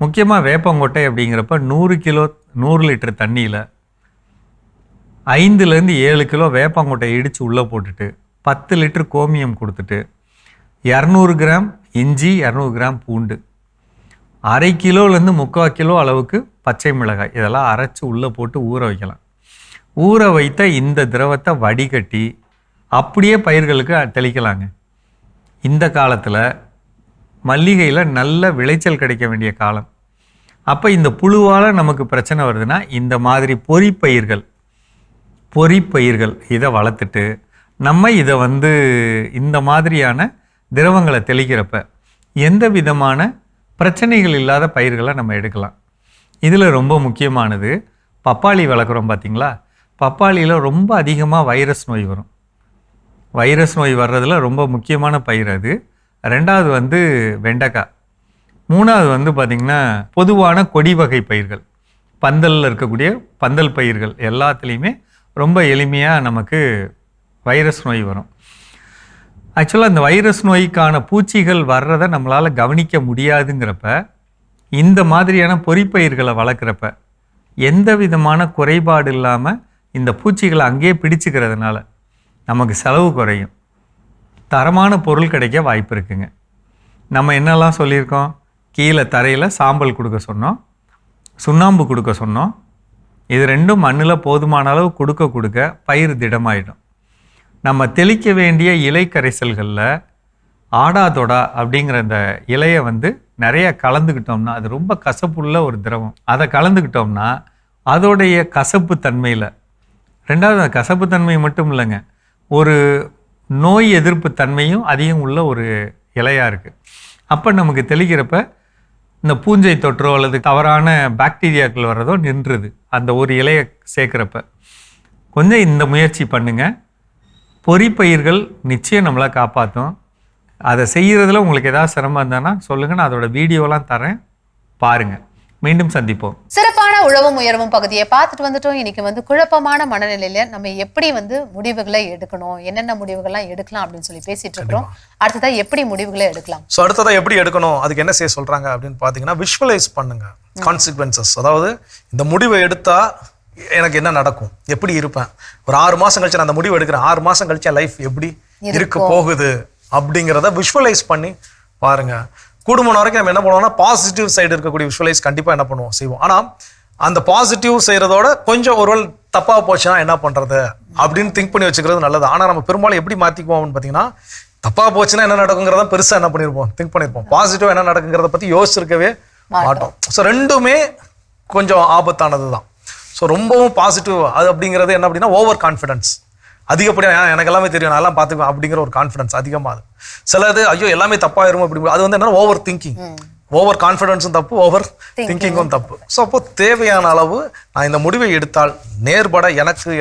முக்கியமாக வேப்பங்கொட்டை அப்படிங்கிறப்ப 100 லிட்டர் தண்ணியில் 5லேருந்து 7 கிலோ வேப்பங்கொட்டை இடித்து உள்ளே போட்டுட்டு 10 லிட்டர் கோமியம் கொடுத்துட்டு 200 கிராம் இஞ்சி, 200 கிராம் பூண்டு, 1/2 கிலோலேருந்து 3/4 கிலோ அளவுக்கு பச்சை மிளகாய் இதெல்லாம் அரைச்சி உள்ளே போட்டு ஊற வைக்கலாம். ஊற வைத்த இந்த திரவத்தை வடிகட்டி அப்படியே பயிர்களுக்கு தெளிக்கலாங்க. இந்த காலத்தில் மல்லிகையில் நல்ல விளைச்சல் கிடைக்க வேண்டிய காலம். அப்போ இந்த புழுவால் நமக்கு பிரச்சனை வருதுன்னா இந்த மாதிரி பொறிப்பயிர்கள் இதை வளர்த்துட்டு நம்ம இதை வந்து இந்த மாதிரியான திரவங்களை தெளிக்கிறப்ப எந்த விதமான பிரச்சனைகள் இல்லாத பயிர்களை நம்ம எடுக்கலாம். இதில் ரொம்ப முக்கியமானது பப்பாளி வளர்க்குறோம் பார்த்தீங்களா, பப்பாளியில் ரொம்ப அதிகமாக வைரஸ் நோய் வரும். வைரஸ் நோய் வர்றதுல ரொம்ப முக்கியமான பயிர் அது. 2வது வந்து வெண்டைக்காய். 3வது வந்து பார்த்திங்கன்னா பொதுவான கொடி வகை பயிர்கள், பந்தலில் இருக்கக்கூடிய பந்தல் பயிர்கள் எல்லாத்துலேயுமே ரொம்ப எளிமையாக நமக்கு வைரஸ் நோய் வரும். ஆக்சுவலாக இந்த வைரஸ் நோய்க்கான பூச்சிகள் வர்றதை நம்மளால் கவனிக்க முடியாதுங்கிறப்ப இந்த மாதிரியான பொறிப்பயிர்களை வளர்க்குறப்ப எந்த விதமான குறைபாடு இல்லாமல் இந்த பூச்சிகளை அங்கேயே பிடிச்சிக்கிறதுனால நமக்கு செலவு குறையும், தரமான பொருள் கிடைக்க வாய்ப்பு இருக்குங்க. நம்ம என்னெல்லாம் சொல்லியிருக்கோம், கீழே தரையில் சாம்பல் கொடுக்க சொன்னோம், சுண்ணாம்பு கொடுக்க சொன்னோம். இது 2ம் மண்ணில் போதுமான அளவு கொடுக்க பயிர் திடமாயிடும். நம்ம தெளிக்க வேண்டிய இலை கரைசல்களில் ஆடாதொடா அப்படிங்கிற இந்த இலையை வந்து நிறைய கலந்துக்கிட்டோம்னா அது ரொம்ப கசப்புள்ள ஒரு திரவம். அதை கலந்துக்கிட்டோம்னா அதோடைய கசப்பு தன்மையில் 2வது கசப்பு தன்மை மட்டும் இல்லைங்க, ஒரு நோய் எதிர்ப்பு தன்மையும் அதிகம் உள்ள ஒரு இலையாக இருக்குது. அப்போ நமக்கு தெளிக்கிறப்ப இந்த பூஞ்சை தொற்றோ அல்லது தவறான பாக்டீரியாக்கள் வர்றதோ நின்றுது அந்த ஒரு இலையை சேர்க்குறப்ப. கொஞ்சம் இந்த முயற்சி பண்ணுங்கள். பொறிப்பயிர்கள் நிச்சயம் நம்மளை காப்பாற்றும். அதை செய்கிறதுல உங்களுக்கு ஏதாவது சிரமம் இருந்தானா சொல்லுங்கள், நான் அதோட வீடியோலாம் தரேன், பாருங்கள். மீண்டும் சந்திப்போம். சிறப்பான உழவும் உயர்வும் பகுதியை பார்த்துட்டு வந்துட்டோம். இன்னைக்கு வந்து குழப்பமான மனநிலையில நம்ம எப்படி வந்து முடிவுகளை எடுக்கணும், என்னென்ன முடிவுகள்லாம் எடுக்கலாம் அப்படின்னு சொல்லி பேசிட்டு இருக்கிறோம். அடுத்ததா எப்படி முடிவுகளை எடுக்கலாம், ஸோ அடுத்ததான் எப்படி எடுக்கணும், அதுக்கு என்ன செய்ய சொல்றாங்க அப்படின்னு பார்த்தீங்கன்னா விஷுவலைஸ் பண்ணுங்க கான்சிக்வன்சஸ். அதாவது இந்த முடிவை எடுத்தா எனக்கு என்ன நடக்கும், எப்படி இருப்பேன், ஒரு 6 மாசம் கழிச்சு நான் அந்த முடிவு எடுக்கிறேன், 6 மாசம் கழிச்சு என் லைஃப் எப்படி இருக்க போகுது அப்படிங்கிறத விஷுவலைஸ் பண்ணி பாருங்க. கூடுமான வரைக்கும் நம்ம என்ன பண்ணுவோம்னா பாசிட்டிவ் சைடு இருக்கக்கூடிய விஷுவலைஸ் கண்டிப்பாக என்ன பண்ணுவோம் செய்வோம். ஆனால் அந்த பாசிட்டிவ் செய்கிறதோட கொஞ்சம் ஒருவேளை தப்பாக போச்சுன்னா என்ன பண்ணுறது அப்படின்னு திங்க் பண்ணி வச்சுக்கிறது நல்லது. ஆனால் நம்ம பெரும்பாலும் எப்படி மாற்றிக்குவோம்னு பார்த்தீங்கன்னா தப்பாக போச்சுன்னா என்ன நடக்குங்கிறத பெருசாக என்ன பண்ணியிருப்போம், திங்க் பண்ணியிருப்போம். பாசிட்டிவ் என்ன நடக்குங்கிறத பற்றி யோசிச்சிருக்கவே மாட்டோம். ஸோ 2மே கொஞ்சம் ஆபத்தானது தான். ஸோ ரொம்பவும் பாசிட்டிவ் அது அப்படிங்கிறது என்ன அப்படின்னா ஓவர் கான்ஃபிடன்ஸ், அதிகப்படியாக எனக்கு எல்லாமே தெரியும் நான் எல்லாம் பார்த்துக்குவேன் அப்படிங்கிற ஒரு கான்ஃபிடன்ஸ் அதிகமாக. சிலது ஐயோ எல்லாமே தப்பாயிரும் அப்படி, அது வந்து என்னன்னா ஓவர் திங்கிங். ஓவர் கான்ஃபிடன்ஸும் தப்பு, ஓவர் திங்கிங்கும் தப்பு. ஸோ அப்போ தேவையான அளவு நான் இந்த முடிவை எடுத்தால் நேர்பட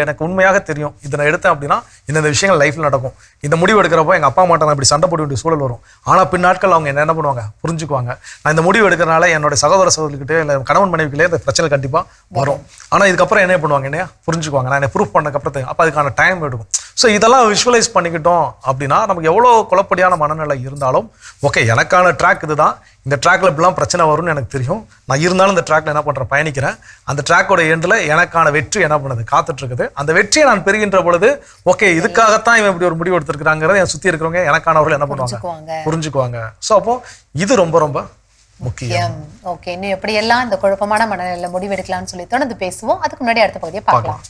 எனக்கு உண்மையாக தெரியும் இதை நான் எடுத்தேன் அப்படின்னா இந்த விஷயங்கள் லைஃப்பில் நடக்கும். இந்த முடிவு எடுக்கிறப்போ எங்கள் அப்பா அம்மாட்ட நான் இப்படி சண்டை போட வேண்டிய சூழல் வரும். ஆனால் பின்னாட்கள் அவங்க என்ன பண்ணுவாங்க புரிஞ்சுக்குவாங்க. நான் இந்த முடிவு எடுக்கிறனால என்னோட சகோதர சகோதரிக்கிட்டே இல்லை கணவன் மனைவிக்கிட்டே இந்த பிரச்சனை கண்டிப்பாக வரும். ஆனால் இதுக்கப்புறம் என்ன பண்ணுவாங்க, என்னையா புரிஞ்சுக்குவாங்க, நான் என்ன ப்ரூஃப் பண்ணக்கப்புறம் அப்போ அதுக்கான டைம் எடுக்கும். ஸோ இதெல்லாம் விஷுவலைஸ் பண்ணிக்கிட்டோம் அப்படின்னா நமக்கு எவ்வளோ குழப்படியான மனநிலை இருந்தாலும் ஓகே எனக்கான ட்ராக் இதுதான், இந்த ட்ராக்ல இப்படிலாம் பிரச்சனை வரும்னு எனக்கு தெரியும். நான் இருந்தாலும் இந்த ட்ராக்ல என்ன பண்றேன், பயணிக்கிறேன். அந்த ட்ராக்கோட எண்டில் எனக்கான வெற்றி என்ன பண்ணுது, காத்துட்டு இருக்குது. அந்த வெற்றியை நான் பெறுகின்ற பொழுது ஓகே இதுக்காகத்தான் இவன் இப்படி ஒரு முடிவு எடுத்திருக்கிறாங்கிறத என் சுற்றி இருக்கிறவங்க எனக்கானவர்கள் என்ன பண்ணுவாங்க, புரிஞ்சுக்குவாங்க. ஸோ அப்போ இது ரொம்ப ரொம்ப முக்கியம். ஓகே, இன்னும் எப்படி எல்லாம் இந்த குழப்பமான மனநிலையில முடிவு எடுக்கலாம்னு சொல்லி தொடர்ந்து பேசுவோம். அதுக்கு முன்னாடி அடுத்த பகுதியை பார்க்கலாம்.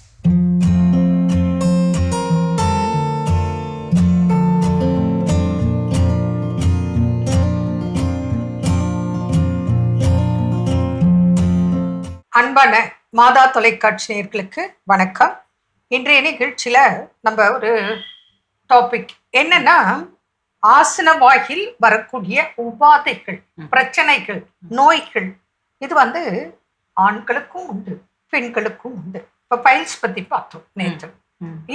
அன்பான மாதா தொலைக்காட்சி நேயர்களுக்கு வணக்கம். இன்றைய நிகழ்ச்சியில நம்ம ஒரு டாபிக் என்னன்னா, ஆசன வாயில் வரக்கூடிய உபாதைகள், பிரச்சனைகள், நோய்கள். இது ஆண்களுக்கும் உண்டு, பெண்களுக்கும் உண்டு. இப்ப பைல்ஸ் பத்தி பார்த்தோம் நேற்று.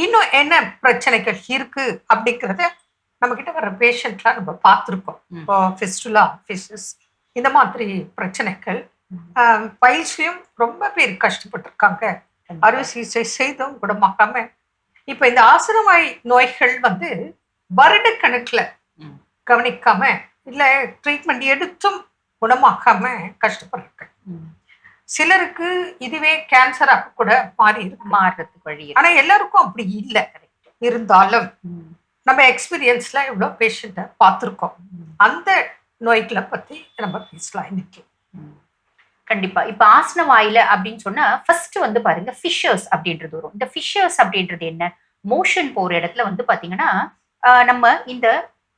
இன்னும் என்ன பிரச்சனைகள் இருக்கு அப்படிங்கிறத நம்ம கிட்ட வர பேஷண்ட்லாம் நம்ம பார்த்துருக்கோம். இப்போ ஃபிஸ்டுலா, ஃபிஷஸ், இந்த மாதிரி பிரச்சனைகள். பயிற்சியும் ரொம்ப பேர் கஷ்டப்பட்டிருக்காங்க, அறுவை சிகிச்சை செய்தும் குணமாகாம. இப்ப இந்த ஆசனவாய் நோய்கள் வருடக்கணக்குல கவனிக்காம இல்ல ட்ரீட்மெண்ட் எடுத்தும் குணமாகாம கஷ்டப்படுறாங்க. சிலருக்கு இதுவே கேன்சராக கூட மாறுறதுக்கு வழி. ஆனா எல்லாருக்கும் அப்படி இல்லை. இருந்தாலும் நம்ம எக்ஸ்பீரியன்ஸ்ல எவ்வளவு பேஷண்ட்டை பார்த்துருக்கோம். அந்த நோய்களை பத்தி நம்ம பேசலாம் இன்னைக்கு. கண்டிப்பா. இப்ப ஆசன வாயில அப்படின்னு சொன்னா ஃபர்ஸ்ட் பாருங்க ஃபிஷர்ஸ் அப்படின்றது வரும். இந்த ஃபிஷர்ஸ் அப்படின்றது என்ன, மோஷன் போற இடத்துல பாத்தீங்கன்னா நம்ம இந்த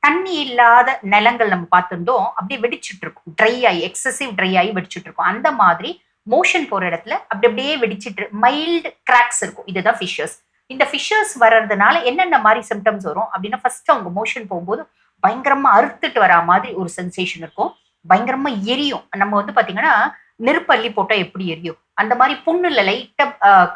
தண்ணி இல்லாத நிலங்கள் நம்ம பார்த்துருந்தோம், அப்படியே வெடிச்சுட்டு இருக்கும், ட்ரை ஆகி எக்ஸசிவ் ட்ரை ஆகி வெடிச்சுட்டு இருக்கும். அந்த மாதிரி மோஷன் போற இடத்துல அப்படியே வெடிச்சிட்டு மைல்டு கிராக்ஸ் இருக்கும். இதுதான் ஃபிஷர்ஸ். இந்த ஃபிஷர்ஸ் வர்றதுனால என்னென்ன மாதிரி சிம்டம்ஸ் வரும் அப்படின்னா, ஃபர்ஸ்ட் அவங்க மோஷன் போகும்போது பயங்கரமா அறுத்துட்டு வரா மாதிரி ஒரு சென்சேஷன் இருக்கும். பயங்கரமா எரியும். நம்ம பாத்தீங்கன்னா நெருப்பள்ளி போட்டா எப்படி எரியும், அந்த மாதிரி புண்ணுல லைட்டா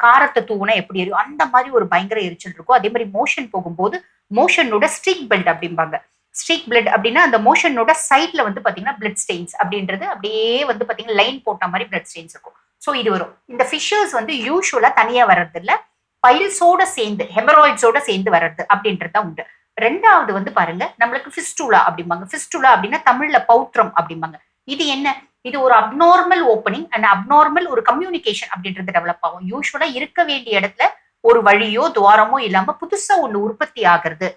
காரத்தை தூவுனா எப்படி எரியும், அந்த மாதிரி ஒரு பயங்கர எரிச்சல் இருக்கும். அதே மாதிரி மோஷன் போகும்போது மோஷனோட ஸ்ட்ரீக் பிளட் அப்படிம்பாங்க. ஸ்ட்ரீக் பிளட் அப்படின்னா அந்த மோஷனோட சைட்ல பாத்தீங்கன்னா பிளட் ஸ்டெயின்ஸ் அப்படின்றது அப்படியே பாத்தீங்கன்னா லைன் போட்ட மாதிரி பிளட் ஸ்டெயின்ஸ் இருக்கும். ஸோ இது வரும். இந்த ஃபிஷர்ஸ் யூஸ்வலா தனியா வர்றது இல்ல, பைல்ஸோட சேர்ந்து ஹெமராய்ட்ஸோட சேர்ந்து வர்றது அப்படின்றதா உண்டு. ரெண்டாவது பாருங்க நம்மளுக்கு ஃபிஸ்டுலா அப்படிம்பாங்க. ஃபிஸ்டுலா அப்படின்னா தமிழ்ல பௌத்திரம் அப்படிம்பாங்க. இது என்ன, இது ஒரு அப்நார்மல் ஓப்பனிங் அண்ட் அப்நார்மல் ஒரு கம்யூனிகேஷன் அப்படின்றது டெவலப் ஆகும். யூஸ்வலா இருக்க வேண்டிய இடத்துல ஒரு வழியோ துவாரமோ இல்லாம புதுசா ஒண்ணு உற்பத்தி ஆகிறது.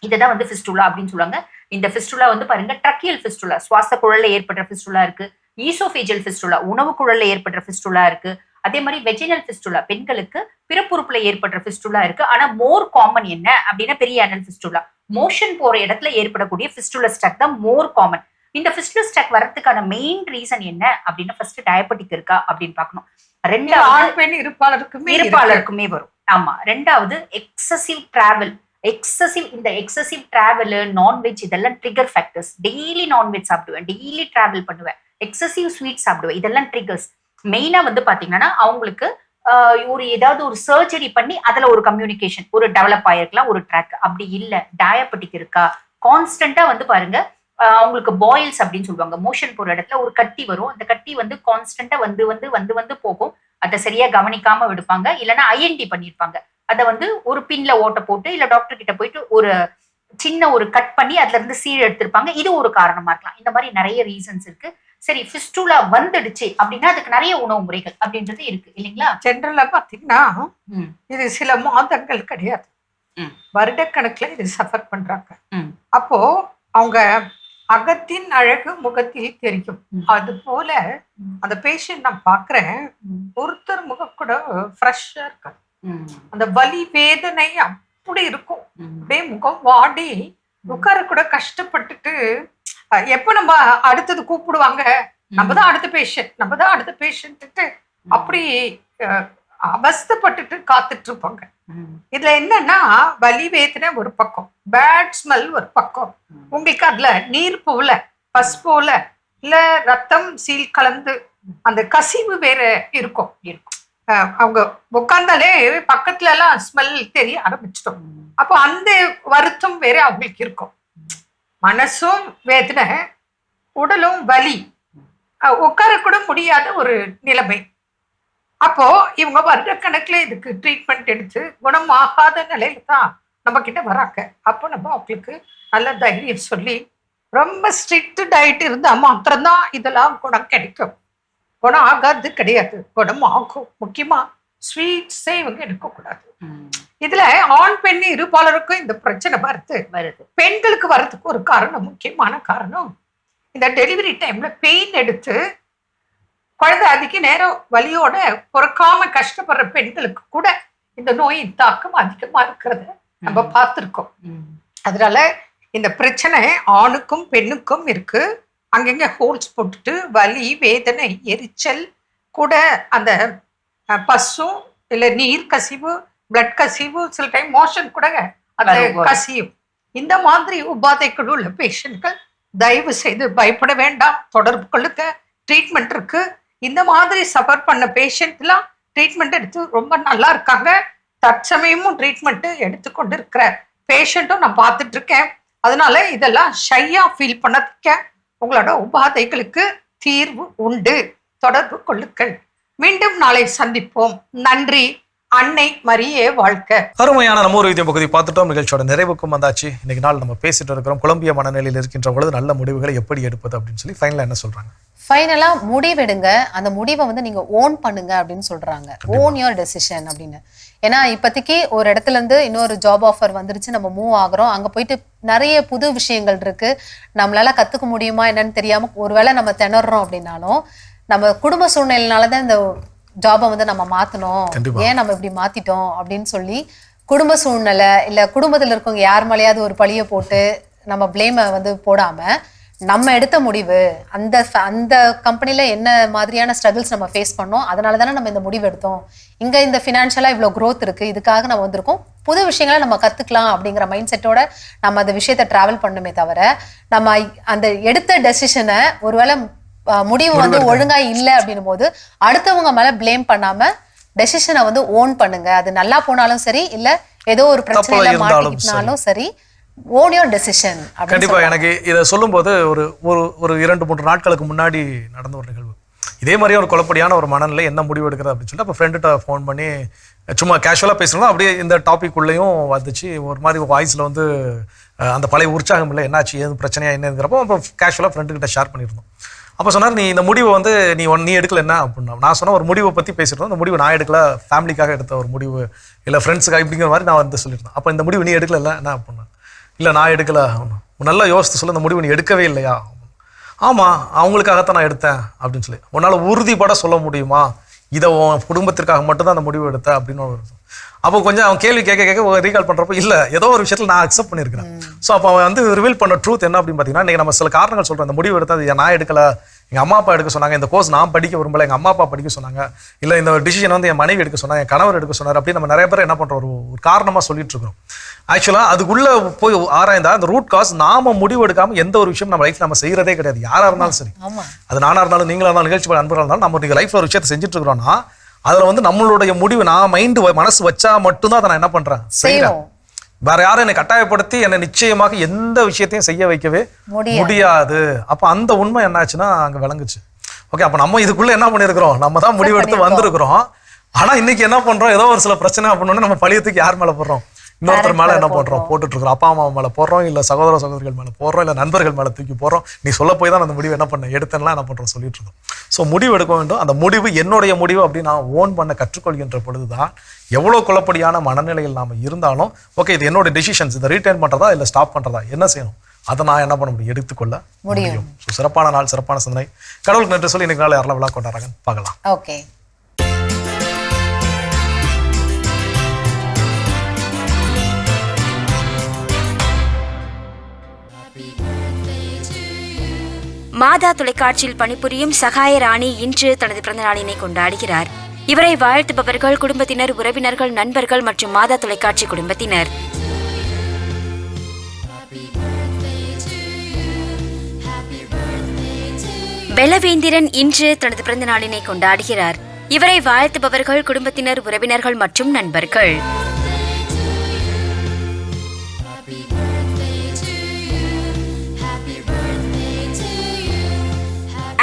இதைதான் ஃபிஸ்டுலா அப்படின்னு சொல்லுவாங்க. இந்த ஃபிஸ்டுலா பாருங்க ட்ரக்கியல் ஃபிஸ்டுலா, சுவாச குழல்ல ஏற்படுற ஃபிஸ்டுலா இருக்கு. ஈசோஃபேஜியல் ஃபிஸ்டுலா, உணவு குழல்ல ஏற்படுற ஃபிஸ்டுலா இருக்கு. அதே மாதிரி வெஜினல் ஃபிஸ்டுலா, பெண்களுக்கு பிறப்புறுப்புல ஏற்படுற ஃபிஸ்டுலா இருக்கு. ஆனா மோர் காமன் என்ன அப்படின்னா பெரிய அனல் ஃபிஸ்டுலா, மோஷன் போற இடத்துல ஏற்படக்கூடிய ஃபிஸ்டுலா ஸ்டக் தான் மோர் காமன். இந்த ஃபிஸ்டுலா ஸ்டக் வரதுக்கான மெயின் ரீசன் என்ன அப்படின்னா, ஃபர்ஸ்ட் டயபெட்டிக் இருக்கா அப்படின்னு பார்க்கணும். ரெண்டாவது பெண் இருப்பாளருக்குமே வரும். ஆமா. ரெண்டாவது எக்ஸசிவ் டிராவல். இந்த எக்ஸசிவ் டிராவல், நான்வெஜ், இதெல்லாம் ட்ரிகர் ஃபேக்டர்ஸ். டெய்லி நான்வெஜ் சாப்பிடுவேன், டெய்லி டிராவல் பண்ணுவேன், எக்ஸசிவ் ஸ்வீட் சாப்பிடுவேன், இதெல்லாம் ட்ரிகர்ஸ். மெயினா பாத்தீங்கன்னா அவங்களுக்கு ஒரு ஏதாவது ஒரு சர்ஜரி பண்ணி அதுல ஒரு கம்யூனிகேஷன் ஒரு டெவலப் ஆயிருக்கலாம், ஒரு ட்ராக். அப்படி இல்ல டயபெட்டிக் இருக்கா, கான்ஸ்டன்டா பாருங்க அவங்களுக்கு பாயில்ஸ் அப்படின்னு சொல்லுவாங்க. மோஷன் போற இடத்துல ஒரு கட்டி வரும். அந்த கட்டி கான்ஸ்டன்டா வந்து போகும். அதை சரியா கவனிக்காம விடுப்பாங்க, இல்லைன்னா ஐஎன்டி பண்ணிருப்பாங்க. அதை ஒரு பின்ல ஓட்ட போட்டு இல்ல டாக்டர் கிட்ட போயிட்டு ஒரு சின்ன ஒரு கட் பண்ணி அதுல இருந்து சீழ் எடுத்திருப்பாங்க. இது ஒரு காரணமா இருக்கலாம். இந்த மாதிரி நிறைய ரீசன்ஸ் இருக்கு. சரி, ஃபிஸ்டுலா வந்துடுச்சு அப்படின்னா அதுக்கு நிறைய உணவு முறைகள் அப்படின்றது இருக்கு இல்லைங்களா? ஜென்ரலா பாத்தீங்கன்னா இது சில மாதங்கள் கிடையாது, வருடக்கணக்குல இது சஃபர் பண்றாங்க. அப்போ அவங்க அகத்தின் அழகு முகத்தில் தெரியும். அது போல அந்த பேஷண்ட் நான் பாக்குறேன், ஒருத்தர் முகம் கூட ஃப்ரெஷ்ஷா இருக்காது. அந்த வலி வேதனை அப்படி இருக்கும், அப்படியே முகம் வாடி உட்கார கூட கஷ்டப்பட்டுட்டு எப்ப நம்ம அடுத்தது கூப்பிடுவாங்க, நம்ம தான் அடுத்த பேஷண்ட் அப்படி அவஸ்தைப்பட்டுட்டு காத்துட்டு இருப்பாங்க. இதுல என்னன்னா வலி வேதனை ஒரு பக்கம், பேட் ஸ்மெல் ஒரு பக்கம், உங்களுக்கு அதுல நீர் போல பஸ் போல இல்ல ரத்தம் சீல் கலந்து அந்த கசிவு வேற இருக்கும். அவங்க உட்கார்ந்தாலே பக்கத்துல எல்லாம் ஸ்மெல் தெரிய ஆரம்பிச்சிட்டோம். அப்போ அந்த வருத்தம் வேற அவங்களுக்கு இருக்கும். மனசும் வேதனை, உடலும் வலி, உட்கார கூட முடியாத ஒரு நிலைமை. அப்போ இவங்க வருடக்கணக்குல இதுக்கு ட்ரீட்மெண்ட் எடுத்து குணமாகாத நிலையில தான் நம்ம கிட்ட வராங்க. அப்போ நம்ம அவங்களுக்கு நல்ல தைரியம் சொல்லி ரொம்ப ஸ்ட்ரிக்ட் டயட் இருந்தா மாத்திரம்தான் இதெல்லாம் குணம் கிடைக்கும். குணம் ஆகாது கிடையாது, குணம் ஆகும். முக்கியமா ஸ்வீட்ஸே இவங்க எடுக்கக்கூடாது. இதுல ஆண் பெண் இருபாலருக்கும் இந்த பிரச்சனை வருது. பெண்களுக்கு வர்றதுக்கு ஒரு காரணம், முக்கியமான காரணம், இந்த டெலிவரி டைம்ல பெயின் எடுத்து குழந்தை அதிக நேரம் வலியோட பொறுக்காம கஷ்டப்படுற பெண்களுக்கு கூட இந்த நோயின் தாக்கம் அதிகமா இருக்கிறத நம்ம பார்த்துருக்கோம். அதனால இந்த பிரச்சனை ஆணுக்கும் பெண்ணுக்கும் இருக்கு. அங்கங்க ஹோல்ஸ் போட்டுட்டு வலி, வேதனை, எரிச்சல், கூட அந்த பசும் இல்லை நீர் கசிவு, பிளட் கசிவு, சில டைம் மோஷன் கூட அந்த கசியும். இந்த மாதிரி உபாதைகள் உள்ள பேஷண்ட்கள் தயவு செய்து பயப்பட வேண்டாம், தொடர்பு கொள்ளுங்க. ட்ரீட்மெண்ட் இருக்கு. இந்த மாதிரி சஃபர் பண்ண பேஷண்ட்லாம் ட்ரீட்மெண்ட் எடுத்து ரொம்ப நல்லா இருக்காங்க. தற்சமயமும் ட்ரீட்மெண்ட் எடுத்துக்கொண்டு இருக்கிற பேஷண்ட்டும் நான் பார்த்துட்டு இருக்கேன். அதனால இதெல்லாம் ஷையா ஃபீல் பண்ணாதீங்க. உங்களோட உபாதைகளுக்கு தீர்வு உண்டு. தொடர்பு கொள்ளுங்கள். மீண்டும் நாளை சந்திப்போம். நன்றி. அன்னை மரியே வாழ்க. அருமையான நம்ம ஒரு விதியம் பகுதி பார்த்துட்டோம். நிகழ்ச்சியோட நிறைவுக்கும் வந்தாச்சு. இன்னைக்கு நாள் நம்ம பேசிட்டு இருக்கிறோம், குழம்பிய மனநிலையில் இருக்கின்ற பொழுது நல்ல முடிவுகளை எப்படி எடுப்பது அப்படின்னு சொல்லி ஃபைனலா என்ன சொல்றாங்க? ஃபைனலா முடிவெடுங்க. அந்த முடிவை வந்து நீங்க ஓன் பண்ணுங்க அப்படின்னு சொல்றாங்க. ஓன் யுவர் டெசிஷன் அப்படின்னு. ஏன்னா இப்போதைக்கு ஒரு இடத்துல இருந்து இன்னொரு ஜாப் ஆஃபர் வந்துருச்சு, நம்ம மூவ் ஆகுறோம். அங்க போயிட்டு நிறைய புது விஷயங்கள் இருக்கு, நம்மளால கத்துக்க முடியுமா என்னன்னு தெரியாம ஒருவேளை நம்ம திணறோம் அப்படின்னாலும், நம்ம குடும்ப சூழ்நிலையினாலதான் இந்த ஜாபை வந்து நம்ம மாத்தணும், ஏன் நம்ம இப்படி மாத்திட்டோம் அப்படின்னு சொல்லி குடும்ப சூழ்நிலை இல்ல குடும்பத்துல இருக்கவங்க யார் மேலேயாவது ஒரு பழிய போட்டு நம்ம பிளேமை வந்து போடாம, நம்ம எடுத்த முடிவு, அந்த கம்பெனில என்ன மாதிரியான ஸ்ட்ரகிள்ஸ் நம்ம ஃபேஸ் பண்ணோம், அதனால தானே நம்ம இந்த முடிவு எடுத்தோம், இங்க இந்த ஃபினான்ஷியலா இவ்வளோ க்ரோத் இருக்கு, இதுக்காக நம்ம வந்திருக்கோம், புது விஷயங்களை நம்ம கத்துக்கலாம் அப்படிங்கிற மைண்ட் செட்டோட நம்ம அந்த விஷயத்தை டிராவல் பண்ணுமே தவிர, நம்ம அந்த எடுத்த டெசிஷனை ஒருவேளை முடிவு வந்து ஒழுங்கா இல்லை அப்படின்னும் போது அடுத்தவங்க மேல பிளேம் பண்ணாம டெசிஷனை வந்து ஓன் பண்ணுங்க. அது நல்லா போனாலும் சரி, இல்ல ஏதோ ஒரு பிரச்சனையில மாட்டிக்கிட்டாலும் சரி, ஓன் யுவர் டெசிஷன். கண்டிப்பா. எனக்கு இதை சொல்லும்போது ஒரு ஒரு 2-3 நாட்களுக்கு முன்னாடி நடந்த ஒரு நிகழ்வு. இதே மாதிரியே ஒரு குழப்படியான ஒரு மனநிலை, என்ன முடிவு எடுக்கிறது அப்படின்னு சொல்லிட்டு அப்போ ஃப்ரெண்டுகிட்ட ஃபோன் பண்ணி சும்மா கேஷுவலாக பேசணும். அப்படியே இந்த டாபிக் உள்ளேயும் வந்துச்சு. ஒரு மாதிரி வாய்ஸில் வந்து அந்த பழைய உற்சாகம் இல்லை, என்னாச்சு, ஏது பிரச்சனையா என்னங்கிறப்போ அப்போ கேஷுவலாக ஃப்ரெண்டுக்கிட்ட ஷேர் பண்ணியிருந்தோம். அப்போ சொன்னார், நீ இந்த முடிவை வந்து நீ எடுக்கல என்ன அப்படின்னா. நான் சொன்ன ஒரு முடிவை பற்றி பேசியிருந்தோம். அந்த முடிவு நான் எடுக்கல, ஃபேமிலிக்காக எடுத்த ஒரு முடிவு, இல்லை ஃப்ரெண்ட்ஸுக்காக இப்படிங்கிற மாதிரி நான் வந்து சொல்லியிருந்தேன். அப்போ இந்த முடிவு நீ எடுக்கல என்ன அப்படின்னா. இல்லை நான் எடுக்கல. நல்லா யோசித்து சொல்ல, இந்த முடிவு நீ எடுக்கவே இல்லையா? ஆமாம், அவங்களுக்காகத்தான் நான் எடுத்தேன் அப்படின்னு சொல்லி. உன்னால் உறுதிப்பட சொல்ல முடியுமா இதை உன் குடும்பத்திற்காக மட்டும்தான் அந்த முடிவு எடுத்தேன் அப்படின்னு ஒரு. அப்போ கொஞ்சம் அவன் கேள்வி கேட்க ரீகால் பண்ணுறப்போ, இல்லை ஏதோ ஒரு விஷயத்தில் நான் அக்செப்ட் பண்ணியிருக்கிறேன். ஸோ அப்போ அவன் வந்து ரிவீல் பண்ண ட்ரூத் என்ன அப்படின்னு பார்த்தீங்கன்னா, இன்றைக்கி நம்ம சில காரணங்கள் சொல்கிறோம். இந்த முடிவு எடுத்தது நான் எடுக்கல, எங்கள் அம்மா அப்பா எடுக்க சொன்னாங்க, இந்த கோர்ஸ் நான் படிக்க விரும்பல, எங்கள் அம்மா அப்பா படிக்க சொன்னாங்க, இல்லை இந்த டிசிஷன் வந்து என் மனைவி எடுக்க சொன்னாங்க, என் கணவர் எடுக்க சொன்னார் அப்படின்னு நம்ம நிறைய பேர் என்ன பண்ணுறோம், ஒரு காரணமாக சொல்லிட்டு இருக்கிறோம். ஆக்சுவலாக அதுக்குள்ளே போய் ஆராய்ந்தா அந்த ரூட் காஸ் நாம முடிவு எடுக்காமல் எந்த ஒரு விஷயம் நம்ம லைஃப்ல நம்ம செய்யறதே கிடையாது. யாராக இருந்தாலும் சரி, அது நானாக இருந்தாலும் நீங்களாக இருந்தாலும் நிகழ்ச்சி அன்பராக இருந்தாலும், நம்ம நீங்கள் லைஃப்ல ஒரு விஷயத்தை செஞ்சுட்டு இருக்கிறோம்னா அதில் வந்து நம்மளுடைய முடிவு, நான் மனசு வச்சா மட்டும்தான் அதை நான் என்ன பண்றேன், செய்யறேன். வேற யாரும் என்னை கட்டாயப்படுத்தி என்னை நிச்சயமாக எந்த விஷயத்தையும் செய்ய வைக்கவே முடியாது. அப்ப அந்த உண்மை என்னாச்சுன்னா அங்க விளங்குச்சு. ஓகே, அப்ப நம்ம இதுக்குள்ள என்ன பண்ணிருக்கிறோம், நம்ம தான் முடிவெடுத்து வந்திருக்கிறோம். ஆனா இன்னைக்கு என்ன பண்றோம், ஏதோ ஒரு சில பிரச்சனை அப்படின்னு நம்ம பழியத்துக்கு யார் மேல போடுறோம், இன்னொருத்தர் மேல என்ன பண்றோம், போட்டுட்டு இருக்கிறோம். அப்பா அம்மா மேல போடுறோம், இல்ல சகோதர சகோதரிகள் மேல போடுறோம், இல்ல நண்பர்கள் மேல தூக்கி போடுறோம். நீ சொல்ல போய் தான் அந்த முடிவு என்ன பண்ண எடுத்தேன்லாம் என்ன பண்றோம் சொல்லிட்டு இருக்கோம். ஸோ முடிவு எடுக்க வேண்டும். அந்த முடிவு என்னுடைய முடிவு அப்படின்னு நான் ஓன் பண்ண கற்றுக்கொள்கின்ற பொழுதுதான் எவ்வளவு குழப்படியான மனநிலையில் நாம இருந்தாலும், ஓகே இது என்னோட டெசிஷன்ஸ், இதை ரீட்டைன் பண்றதா இல்ல ஸ்டாப் பண்றதா, என்ன செய்யணும், அதை நான் என்ன பண்ண முடியும், எடுத்துக்கொள்ள முடியும். ஸோ சிறப்பான நாள், சிறப்பான சிந்தனை. கடவுளுக்கு நன்றி சொல்லி இன்னைக்கு நாள் யாரெல்லாம் விழா கொண்டாடுறாங்க பார்க்கலாம். ஓகே, மாதா தொலைக்காட்சியில் பணிபுரியும் சகாய ராணி இன்று தனது பிறந்த நாளினை கொண்டாடுகிறார். இவரை வாழ்த்துபவர்கள் குடும்பத்தினர், உறவினர்கள், நண்பர்கள் மற்றும் மாதா தொலைக்காட்சி குடும்பத்தினர். பெலவேந்திரன் இன்று தனது பிறந்த நாளினை கொண்டாடுகிறார். இவரை வாழ்த்துபவர்கள் குடும்பத்தினர், உறவினர்கள் மற்றும் நண்பர்கள்.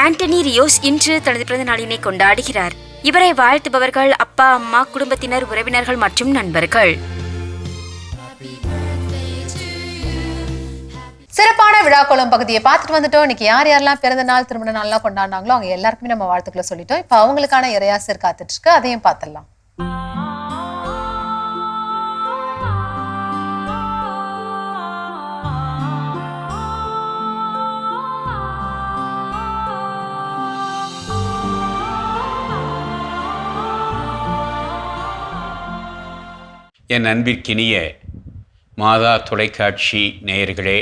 ஆண்டனி ரியோஸ் இன்று தனது பிறந்த நாளினை கொண்டாடுகிறார். இவரை வாழ்த்துபவர்கள் அப்பா, அம்மா, குடும்பத்தினர், உறவினர்கள் மற்றும் நண்பர்கள். சிறப்பான விழாக்கோளம் பகுதியை பார்த்துட்டு வந்துட்டோம். இன்னைக்கு யார் யாரெல்லாம் பிறந்த நாள் திருமண நாள்லாம் கொண்டாடினாங்களோ அவங்க எல்லாருக்குமே நம்ம வாழ்த்துக்களை சொல்லிட்டோம். இப்போ அவங்களுக்கான இறையாசிர் காத்துட்டு இருக்கு, அதையும் பார்த்துடலாம். என் அன்பிற்கினிய மாதா தொலைக்காட்சி நேயர்களே,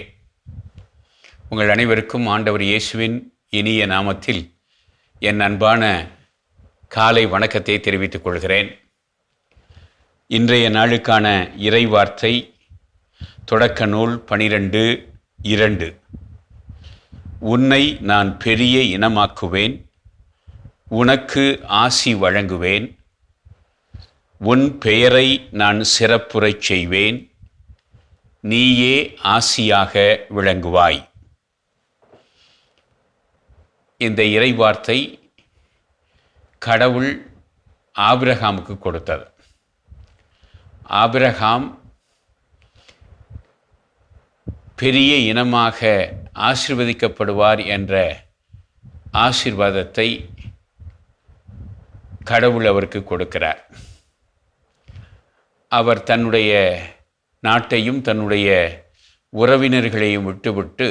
உங்கள் அனைவருக்கும் ஆண்டவர் இயேசுவின் இனிய நாமத்தில் என் அன்பான காலை வணக்கத்தை தெரிவித்துக் கொள்கிறேன். இன்றைய நாளுக்கான இறை வார்த்தை தொடக்க நூல் 12:2. உன்னை நான் பெரிய இனமாக்குவேன், உனக்கு ஆசி வழங்குவேன், உன் பெயரை நான் சிறப்புறச் செய்வேன், நீயே ஆசியாக விளங்குவாய். இந்த இறை வார்த்தை கடவுள் ஆபிரகாமுக்கு கொடுத்தது. ஆபிரகாம் பெரிய இனமாக ஆசீர்வதிக்கப்படுவார் என்ற ஆசீர்வாதத்தை கடவுள் அவருக்கு கொடுக்கிறார். அவர் தன்னுடைய நாட்டையும் தன்னுடைய உறவினர்களையும் விட்டுவிட்டு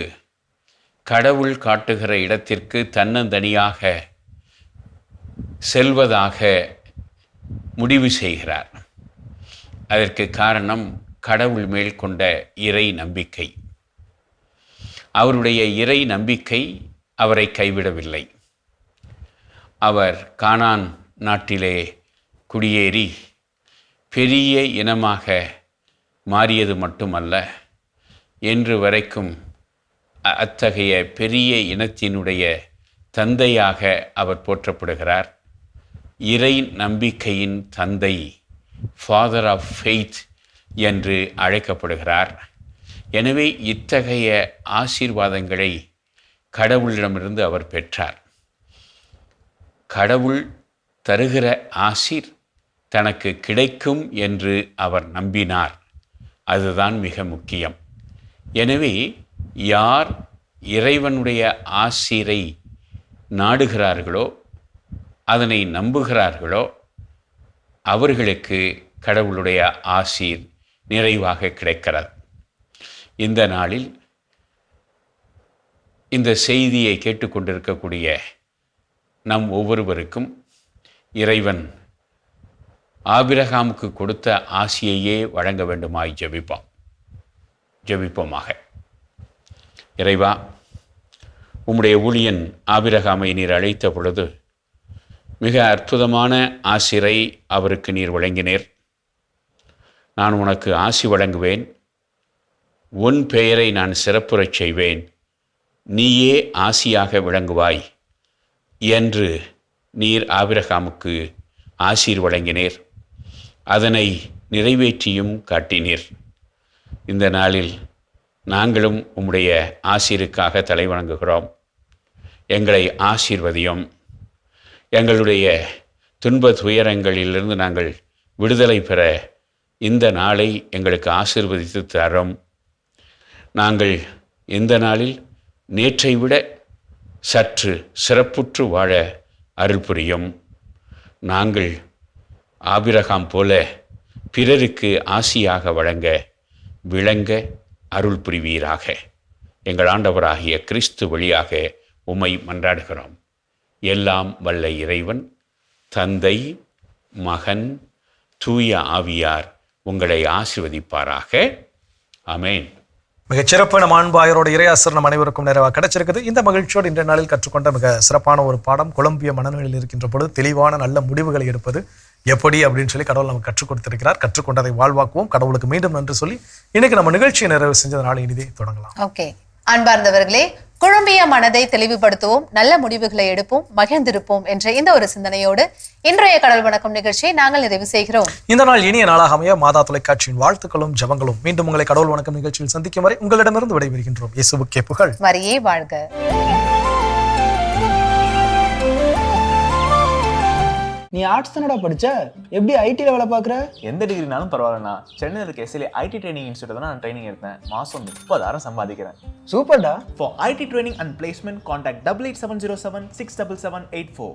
கடவுள் காட்டுகிற இடத்திற்கு தன்னந்தனியாக செல்வதாக முடிவு செய்கிறார். அதற்கு காரணம் கடவுள் மேல் கொண்ட இறை நம்பிக்கை. அவருடைய இறை நம்பிக்கை அவரை கைவிடவில்லை. அவர் கானான் நாட்டிலே குடியேறி பெரிய இனமாக மாறியது மட்டுமல்ல, இன்று வரைக்கும் அத்தகைய பெரிய இனத்தினுடைய தந்தையாக அவர் போற்றப்படுகிறார். இறை நம்பிக்கையின் தந்தை, ஃபாதர் ஆஃப் ஃபெய்த் என்று அழைக்கப்படுகிறார். எனவே இத்தகைய ஆசீர்வாதங்களை கடவுளிடமிருந்து அவர் பெற்றார். கடவுள் தருகிற ஆசீர் தனக்கு கிடைக்கும் என்று அவர் நம்பினார். அதுதான் மிக முக்கியம். எனவே யார் இறைவனுடைய ஆசீரை நாடுகிறார்களோ, அதனை நம்புகிறார்களோ, அவர்களுக்கு கடவுளுடைய ஆசீர் நிறைவாக கிடைக்கிறது. இந்த நாளில் இந்த செய்தியை கேட்டுக்கொண்டிருக்கக்கூடிய நம் ஒவ்வொருவருக்கும் இறைவன் ஆபிரகாமுக்கு கொடுத்த ஆசியையே வழங்க வேண்டுமாய் ஜெபிப்போமாக. இறைவா, உம்முடைய ஊழியன் ஆபிரகாமை நீர் அழைத்த பொழுது மிக அற்புதமான ஆசிரை அவருக்கு நீர் வழங்கினீர். நான் உனக்கு ஆசி வழங்குவேன், உன் பெயரை நான் சிறப்புறச் செய்வேன், நீயே ஆசியாக விளங்குவாய் என்று நீர் ஆபிரகாமுக்கு ஆசீர் வழங்கினீர். அதனை நிறைவேற்றியும் காட்டினீர். இந்த நாளில் நாங்களும் உம்முடைய ஆசீருக்காக தலை வணங்குகிறோம். எங்களை ஆசீர்வதியும். எங்களுடைய துன்ப துயரங்களிலிருந்து நாங்கள் விடுதலை பெற இந்த நாளை எங்களுக்கு ஆசீர்வதித்து தரும். நாங்கள் இந்த நாளில் நேற்றை விட சற்று சிறப்புற்று வாழ அருள் புரியும். நாங்கள் ஆபிரகாம் போல பிறருக்கு ஆசியாக விளங்க அருள் புரிவீராக. எங்கள் ஆண்டவராகிய கிறிஸ்து வழியாக உம்மை மன்றாடுகிறோம். எல்லாம் வல்ல இறைவன், தந்தை, மகன், தூய ஆவியார் உங்களை ஆசீர்வதிப்பாராக. ஆமென். மிகச்சிறப்பு. நம்ம அன்பாயரோட இறையாசிர் நம் அனைவருக்கும் நிறைவாக கிடைச்சிருக்குது. இந்த மகிழ்ச்சியோடு இன்றைய நாளில் கற்றுக்கொண்ட மிக சிறப்பான ஒரு பாடம், குழம்பிய மனநிலையில் இருக்கின்ற பொழுது தெளிவான நல்ல முடிவுகளை எடுப்பது எப்படி அப்படின்னு சொல்லி கடவுள் நமக்கு கற்றுக் கொடுத்திருக்கிறார். கற்றுக்கொண்டதை வாழ்வாக்குவோம். கடவுளுக்கு மீண்டும் நன்றி சொல்லி இன்னைக்கு நம்ம நிகழ்ச்சியை நிறைவு செஞ்சதுனால இனிதே தொடங்கலாம். ஓகே, அன்பார்ந்தவர்களே, குழம்பிய மனதை தெளிவுபடுத்துவோம், நல்ல முடிவுகளை எடுப்போம், மகிழ்ந்திருப்போம் என்ற இந்த ஒரு சிந்தனையோடு இன்றைய கடவுள் வணக்கம் நிகழ்ச்சியை நாங்கள் நிறைவு செய்கிறோம். இந்த நாள் இனிய நாளாக அமைய மாதா தொலைக்காட்சியின் வாழ்த்துக்களும் ஜெபங்களும். மீண்டும் உங்களை கடவுள் வணக்கம் நிகழ்ச்சியில் சந்திக்கும் வரை உங்களிடமிருந்து விடைபெறுகின்றோம். இயேசுவுக்கே புகழ். மரியே வாழ்க. நீ ஆர்ட்ஸ் தானடா படிச்ச, எப்படி ஐடில வேலை பார்க்குற? எந்த டிகிரினாலும் பரவாயில்லண்ணா. சென்னையில் இருக்க எஸ்எல்ஏ ஐடி ட்ரைனிங் இன்ஸ்டியூட் தான் நான் ட்ரைனிங் எடுத்தேன். மாதம் 30,000 சம்பாதிக்கிறேன். சூப்பர்டா. For IT training and placement, contact 8870767784.